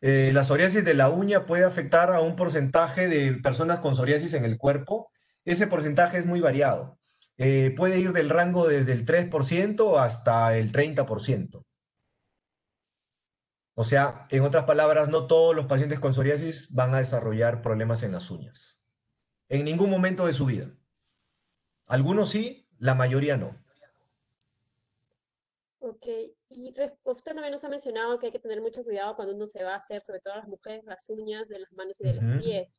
La psoriasis de la uña puede afectar a un porcentaje de personas con psoriasis en el cuerpo. Ese porcentaje es muy variado. Puede ir del rango desde el 3% hasta el 30%. O sea, en otras palabras, no todos los pacientes con psoriasis van a desarrollar problemas en las uñas. En ningún momento de su vida. Algunos sí, la mayoría no. Ok, y usted también nos ha mencionado que hay que tener mucho cuidado cuando uno se va a hacer, sobre todo las mujeres, las uñas de las manos y de los Ujú. pies.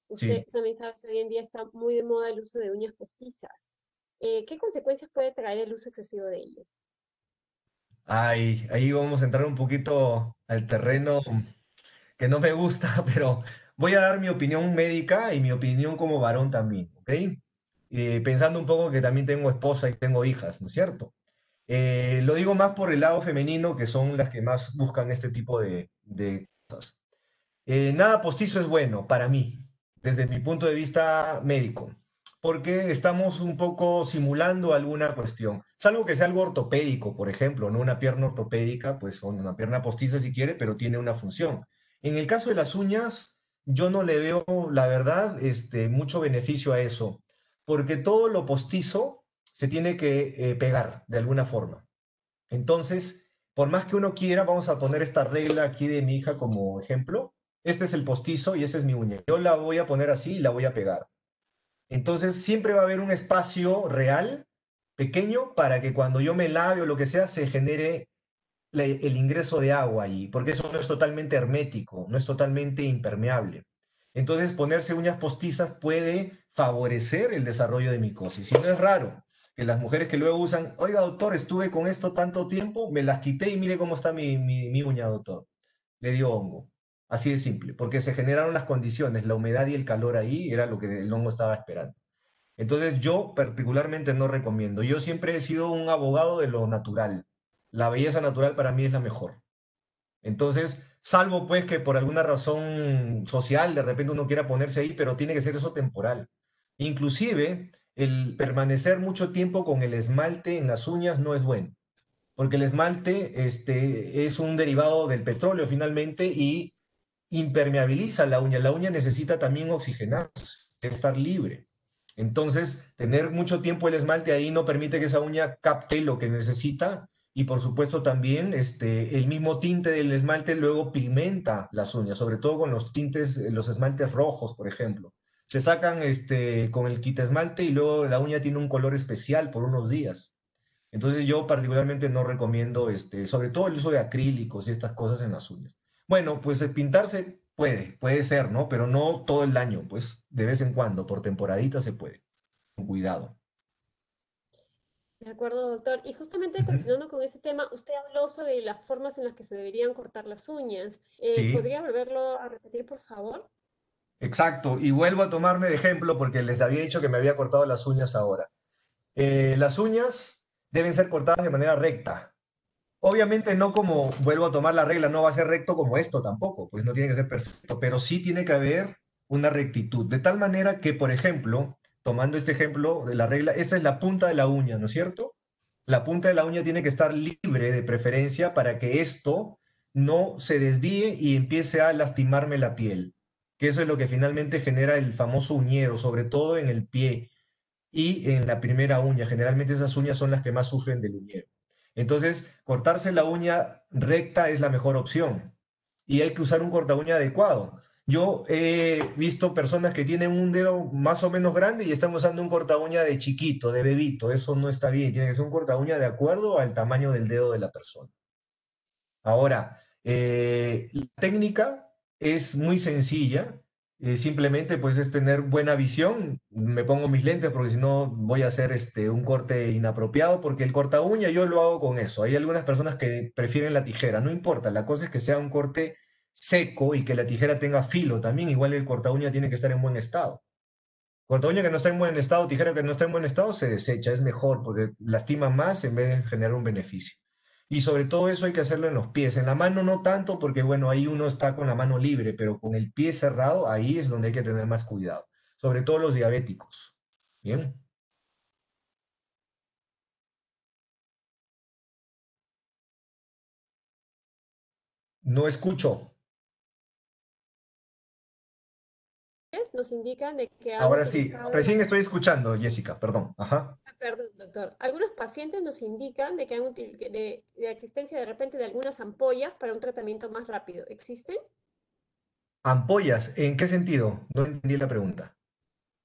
Usted Sí. también sabe que hoy en día está muy de moda el uso de uñas postizas. ¿Qué consecuencias puede traer el uso excesivo de ello? Ahí vamos a entrar un poquito al terreno que no me gusta, pero voy a dar mi opinión médica y mi opinión como varón también, ¿ok? Pensando un poco que también tengo esposa y tengo hijas, ¿no es cierto? Lo digo más por el lado femenino, que son las que más buscan este tipo de cosas. Nada postizo es bueno para mí, desde mi punto de vista médico, porque estamos un poco simulando alguna cuestión. Salvo que sea algo ortopédico, por ejemplo, no una pierna ortopédica, pues o una pierna postiza si quiere, pero tiene una función. En el caso de las uñas, yo no le veo, la verdad, mucho beneficio a eso, porque todo lo postizo se tiene que pegar de alguna forma. Entonces, por más que uno quiera, vamos a poner esta regla aquí de mi hija como ejemplo. Este es el postizo y esta es mi uña. Yo la voy a poner así y la voy a pegar. Entonces, siempre va a haber un espacio real, pequeño, para que cuando yo me lave o lo que sea, se genere el ingreso de agua allí, porque eso no es totalmente hermético, no es totalmente impermeable. Entonces, ponerse uñas postizas puede favorecer el desarrollo de micosis. Y no es raro que las mujeres que luego usan, oiga, doctor, estuve con esto tanto tiempo, me las quité y mire cómo está mi uña, doctor. Le dio hongo. Así de simple, porque se generaron las condiciones, la humedad y el calor ahí era lo que el hongo estaba esperando. Entonces yo particularmente no recomiendo. Yo siempre he sido un abogado de lo natural. La belleza natural para mí es la mejor. Entonces, salvo pues que por alguna razón social de repente uno quiera ponerse ahí, pero tiene que ser eso temporal. Inclusive, el permanecer mucho tiempo con el esmalte en las uñas no es bueno, porque el esmalte es un derivado del petróleo finalmente y impermeabiliza la uña. La uña necesita también oxigenarse, debe estar libre. Entonces, tener mucho tiempo el esmalte ahí no permite que esa uña capte lo que necesita y por supuesto también el mismo tinte del esmalte luego pigmenta las uñas, sobre todo con los tintes, los esmaltes rojos, por ejemplo. Se sacan con el quita esmalte y luego la uña tiene un color especial por unos días. Entonces yo particularmente no recomiendo, sobre todo el uso de acrílicos y estas cosas en las uñas. Bueno, pues pintarse puede ser, ¿no? Pero no todo el año, pues de vez en cuando, por temporadita se puede. Con cuidado. De acuerdo, doctor. Y justamente Ujú. continuando con ese tema, usted habló sobre las formas en las que se deberían cortar las uñas. Sí, ¿Podría volverlo a repetir, por favor? exacto. Y vuelvo a tomarme de ejemplo porque les había dicho que me había cortado las uñas ahora. Las uñas deben ser cortadas de manera recta. Obviamente no como, vuelvo a tomar la regla, no va a ser recto como esto tampoco, pues no tiene que ser perfecto, pero sí tiene que haber una rectitud, de tal manera que, por ejemplo, tomando este ejemplo de la regla, esta es la punta de la uña, ¿no es cierto? La punta de la uña tiene que estar libre de preferencia para que esto no se desvíe y empiece a lastimarme la piel, que eso es lo que finalmente genera el famoso uñero, sobre todo en el pie y en la primera uña. Generalmente esas uñas son las que más sufren del uñero. Entonces, cortarse la uña recta es la mejor opción y hay que usar un corta uña adecuado. Yo he visto personas que tienen un dedo más o menos grande y están usando un corta uña de chiquito, de bebito. Eso no está bien. Tiene que ser un corta uña de acuerdo al tamaño del dedo de la persona. Ahora, la técnica es muy sencilla, simplemente pues es tener buena visión. Me pongo mis lentes porque si no voy a hacer un corte inapropiado, porque el corta uña yo lo hago con eso. Hay algunas personas que prefieren la tijera, no importa, la cosa es que sea un corte seco y que la tijera tenga filo también, igual el corta uña tiene que estar en buen estado. Corta uña que no está en buen estado, tijera que no está en buen estado, se desecha, es mejor porque lastima más en vez de generar un beneficio. Y sobre todo eso hay que hacerlo en los pies. En la mano no tanto porque, bueno, ahí uno está con la mano libre, pero con el pie cerrado, ahí es donde hay que tener más cuidado. Sobre todo los diabéticos. Bien, no escucho. Nos indican de que han Ahora sí, utilizado recién estoy escuchando, Jessica, perdón. Ajá. perdón, doctor. Algunos pacientes nos indican de que de la existencia de repente de algunas ampollas para un tratamiento más rápido. ¿Existen? Ampollas, ¿en qué sentido? No entendí la pregunta.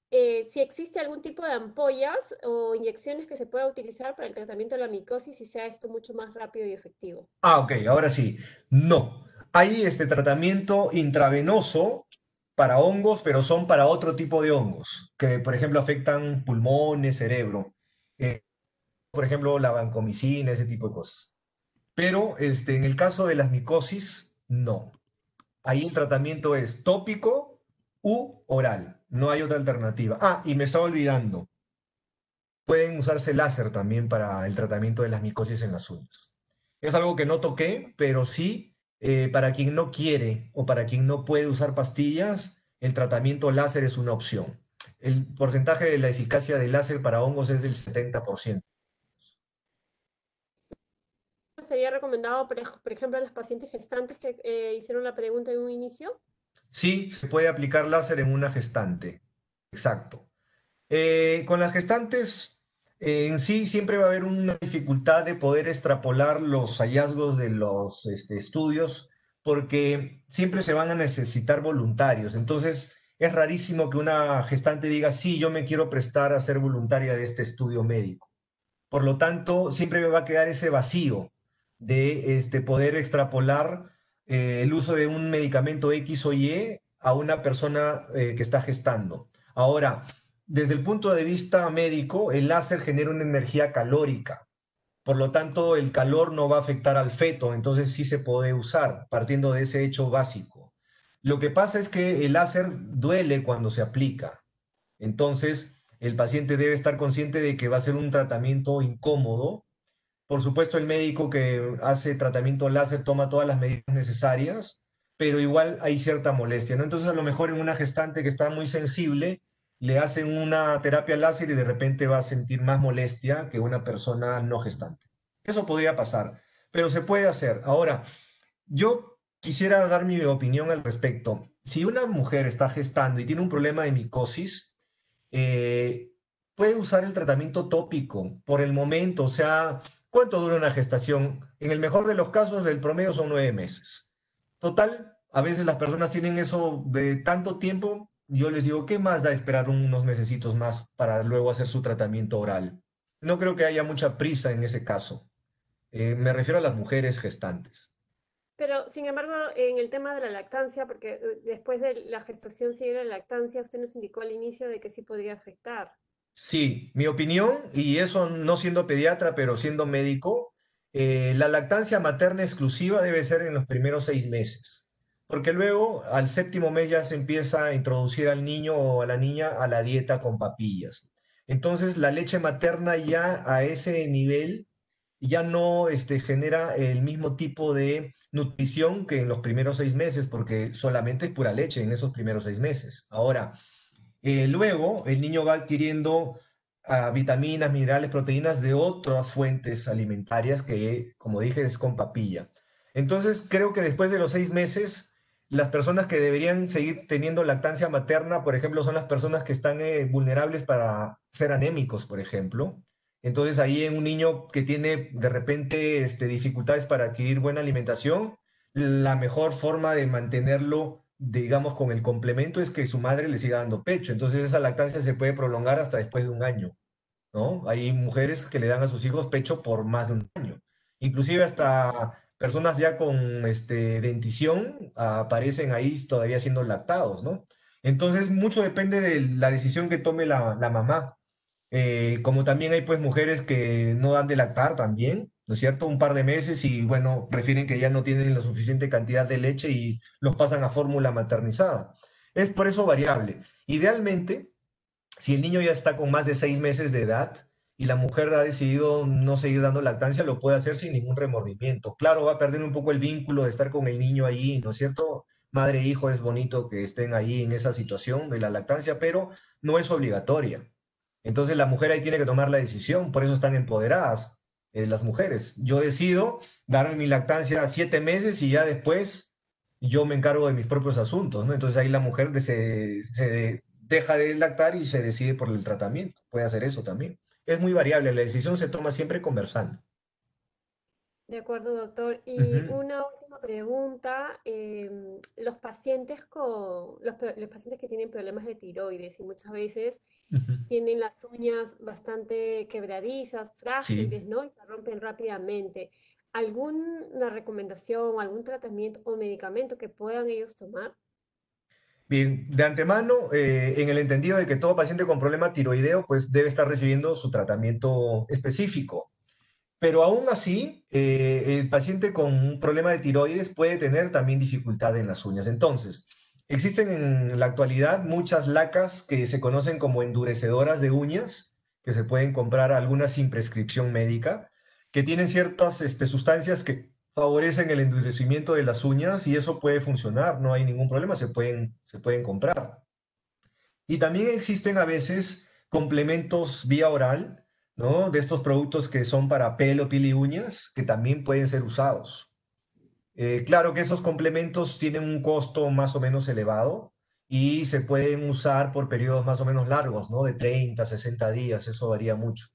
Si existe algún tipo de ampollas o inyecciones que se pueda utilizar para el tratamiento de la micosis y sea esto mucho más rápido y efectivo. Ah, ok, ahora sí. No. Hay este tratamiento intravenoso para hongos, pero son para otro tipo de hongos, que por ejemplo afectan pulmones, cerebro. Eh, por ejemplo, la vancomicina, ese tipo de cosas. Pero en el caso de las micosis, no. ahí el tratamiento es tópico u oral. No hay otra alternativa. Ah, y me estaba olvidando. Pueden usarse láser también para el tratamiento de las micosis en las uñas. Es algo que no toqué, pero sí, para quien no quiere o para quien no puede usar pastillas, el tratamiento láser es una opción. El porcentaje de la eficacia del láser para hongos es del 70%. ¿Sería recomendado, por ejemplo, a los pacientes gestantes que hicieron la pregunta en un inicio? Sí, se puede aplicar láser en una gestante. Exacto. Con las gestantes en sí siempre va a haber una dificultad de poder extrapolar los hallazgos de los estudios porque siempre se van a necesitar voluntarios. Entonces es rarísimo que una gestante diga, sí, yo me quiero prestar a ser voluntaria de este estudio médico. Por lo tanto, siempre me va a quedar ese vacío de poder extrapolar el uso de un medicamento X o Y a una persona que está gestando. Ahora, desde el punto de vista médico, el láser genera una energía calórica. Por lo tanto, el calor no va a afectar al feto, entonces sí se puede usar, partiendo de ese hecho básico. Lo que pasa es que el láser duele cuando se aplica. Entonces, el paciente debe estar consciente de que va a ser un tratamiento incómodo. Por supuesto, el médico que hace tratamiento láser toma todas las medidas necesarias, pero igual hay cierta molestia, ¿no? Entonces, a lo mejor en una gestante que está muy sensible, le hacen una terapia láser y de repente va a sentir más molestia que una persona no gestante. Eso podría pasar, pero se puede hacer. Ahora, yo quisiera dar mi opinión al respecto. Si una mujer está gestando y tiene un problema de micosis, eh, puede usar el tratamiento tópico por el momento. O sea, ¿cuánto dura una gestación? En el mejor de los casos, el promedio son 9 meses. Total, a veces las personas tienen eso de tanto tiempo. Yo les digo, ¿qué más da esperar unos mesecitos más para luego hacer su tratamiento oral? No creo que haya mucha prisa en ese caso. Me refiero a las mujeres gestantes. Pero, sin embargo, en el tema de la lactancia, porque después de la gestación sigue la lactancia, usted nos indicó al inicio de que sí podría afectar. Sí, mi opinión, y eso no siendo pediatra, pero siendo médico, la lactancia materna exclusiva debe ser en los primeros 6 meses, porque luego al séptimo mes ya se empieza a introducir al niño o a la niña a la dieta con papillas. Entonces la leche materna ya a ese nivel ya no genera el mismo tipo de nutrición que en los primeros 6 meses, porque solamente es pura leche en esos primeros 6 meses. Ahora, luego, el niño va adquiriendo vitaminas, minerales, proteínas de otras fuentes alimentarias que, como dije, es con papilla. Entonces, creo que después de los 6 meses, las personas que deberían seguir teniendo lactancia materna, por ejemplo, son las personas que están vulnerables para ser anémicos, por ejemplo. Entonces, ahí en un niño que tiene de repente dificultades para adquirir buena alimentación, la mejor forma de mantenerlo, digamos, con el complemento es que su madre le siga dando pecho. Entonces esa lactancia se puede prolongar hasta después de un año, ¿no? Hay mujeres que le dan a sus hijos pecho por más de un año. Inclusive hasta personas ya con dentición aparecen ahí todavía siendo lactados, ¿no? Entonces mucho depende de la decisión que tome la mamá. Como también hay pues mujeres que no dan de lactar también, ¿no es cierto? Un par de meses y bueno, prefieren que ya no tienen la suficiente cantidad de leche y los pasan a fórmula maternizada. Es por eso variable. Idealmente, si el niño ya está con más de 6 meses de edad y la mujer ha decidido no seguir dando lactancia, lo puede hacer sin ningún remordimiento. Claro, va a perder un poco el vínculo de estar con el niño allí, ¿no es cierto? Madre e hijo, es bonito que estén ahí en esa situación de la lactancia, pero no es obligatoria. Entonces la mujer ahí tiene que tomar la decisión, por eso están empoderadas las mujeres. Yo decido darme mi lactancia a 7 meses y ya después yo me encargo de mis propios asuntos, ¿no? Entonces ahí la mujer se deja de lactar y se decide por el tratamiento. Puede hacer eso también. Es muy variable, la decisión se toma siempre conversando. De acuerdo, doctor. Y Ujú, una última pregunta. Los pacientes los pacientes que tienen problemas de tiroides y muchas veces ujú. tienen las uñas bastante quebradizas, Sí. frágiles, ¿no? Y se rompen rápidamente. ¿Alguna recomendación, algún tratamiento o medicamento que puedan ellos tomar? Bien, de antemano, en el entendido de que todo paciente con problema tiroideo, pues debe estar recibiendo su tratamiento específico. Pero aún así, el paciente con un problema de tiroides puede tener también dificultad en las uñas. Entonces, existen en la actualidad muchas lacas que se conocen como endurecedoras de uñas, que se pueden comprar algunas sin prescripción médica, que tienen ciertas sustancias que favorecen el endurecimiento de las uñas y eso puede funcionar, no hay ningún problema, se pueden comprar. Y también existen a veces complementos vía oral, ¿no? De estos productos que son para pelo, piel y uñas, que también pueden ser usados. Claro que esos complementos tienen un costo más o menos elevado y se pueden usar por periodos más o menos largos, ¿no? De 30, 60 días, eso varía mucho.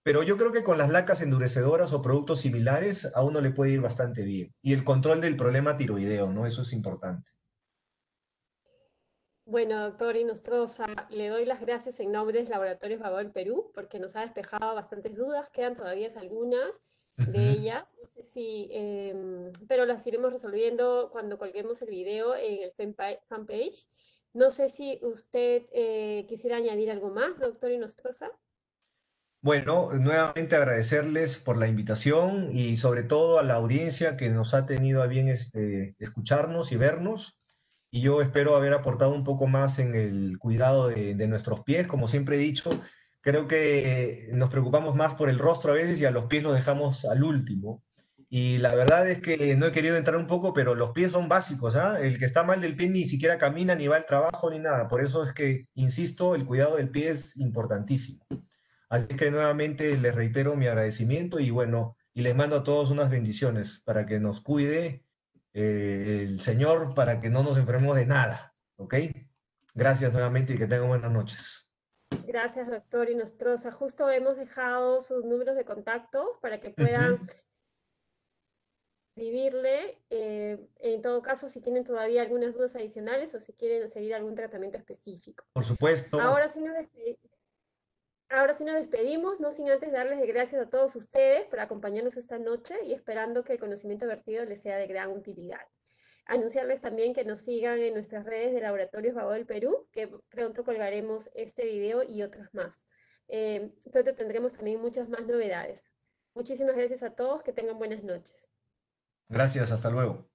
Pero yo creo que con las lacas endurecedoras o productos similares a uno le puede ir bastante bien. Y el control del problema tiroideo, ¿no? Eso es importante. Bueno, doctor Inostroza, le doy las gracias en nombre de Laboratorios Vago del Perú porque nos ha despejado bastantes dudas, quedan todavía algunas de Ujú. ellas, no sé si, pero las iremos resolviendo cuando colguemos el video en el fanpage. No sé si usted quisiera añadir algo más, doctor Inostroza. Bueno, nuevamente agradecerles por la invitación y sobre todo a la audiencia que nos ha tenido a bien escucharnos y vernos. Y yo espero haber aportado un poco más en el cuidado de nuestros pies. Como siempre he dicho, creo que nos preocupamos más por el rostro a veces y a los pies los dejamos al último. Y la verdad es que no he querido entrar un poco, pero los pies son básicos, ¿ah? El que está mal del pie ni siquiera camina, ni va al trabajo, ni nada. Por eso es que, insisto, el cuidado del pie es importantísimo. Así que nuevamente les reitero mi agradecimiento y bueno, y les mando a todos unas bendiciones para que nos cuide el Señor, para que no nos enfermemos de nada, ¿ok? Gracias nuevamente y que tengan buenas noches. Gracias, doctor Inostroza. Justo hemos dejado sus números de contacto para que puedan Ujú. escribirle. En todo caso, si tienen todavía algunas dudas adicionales o si quieren seguir algún tratamiento específico. Por supuesto, Ahora sí ahora sí nos despedimos, no sin antes darles las gracias a todos ustedes por acompañarnos esta noche y esperando que el conocimiento vertido les sea de gran utilidad. Anunciarles también que nos sigan en nuestras redes de Laboratorios Vago del Perú, que pronto colgaremos este video y otras más. Pronto tendremos también muchas más novedades. Muchísimas gracias a todos, que tengan buenas noches. gracias, hasta luego.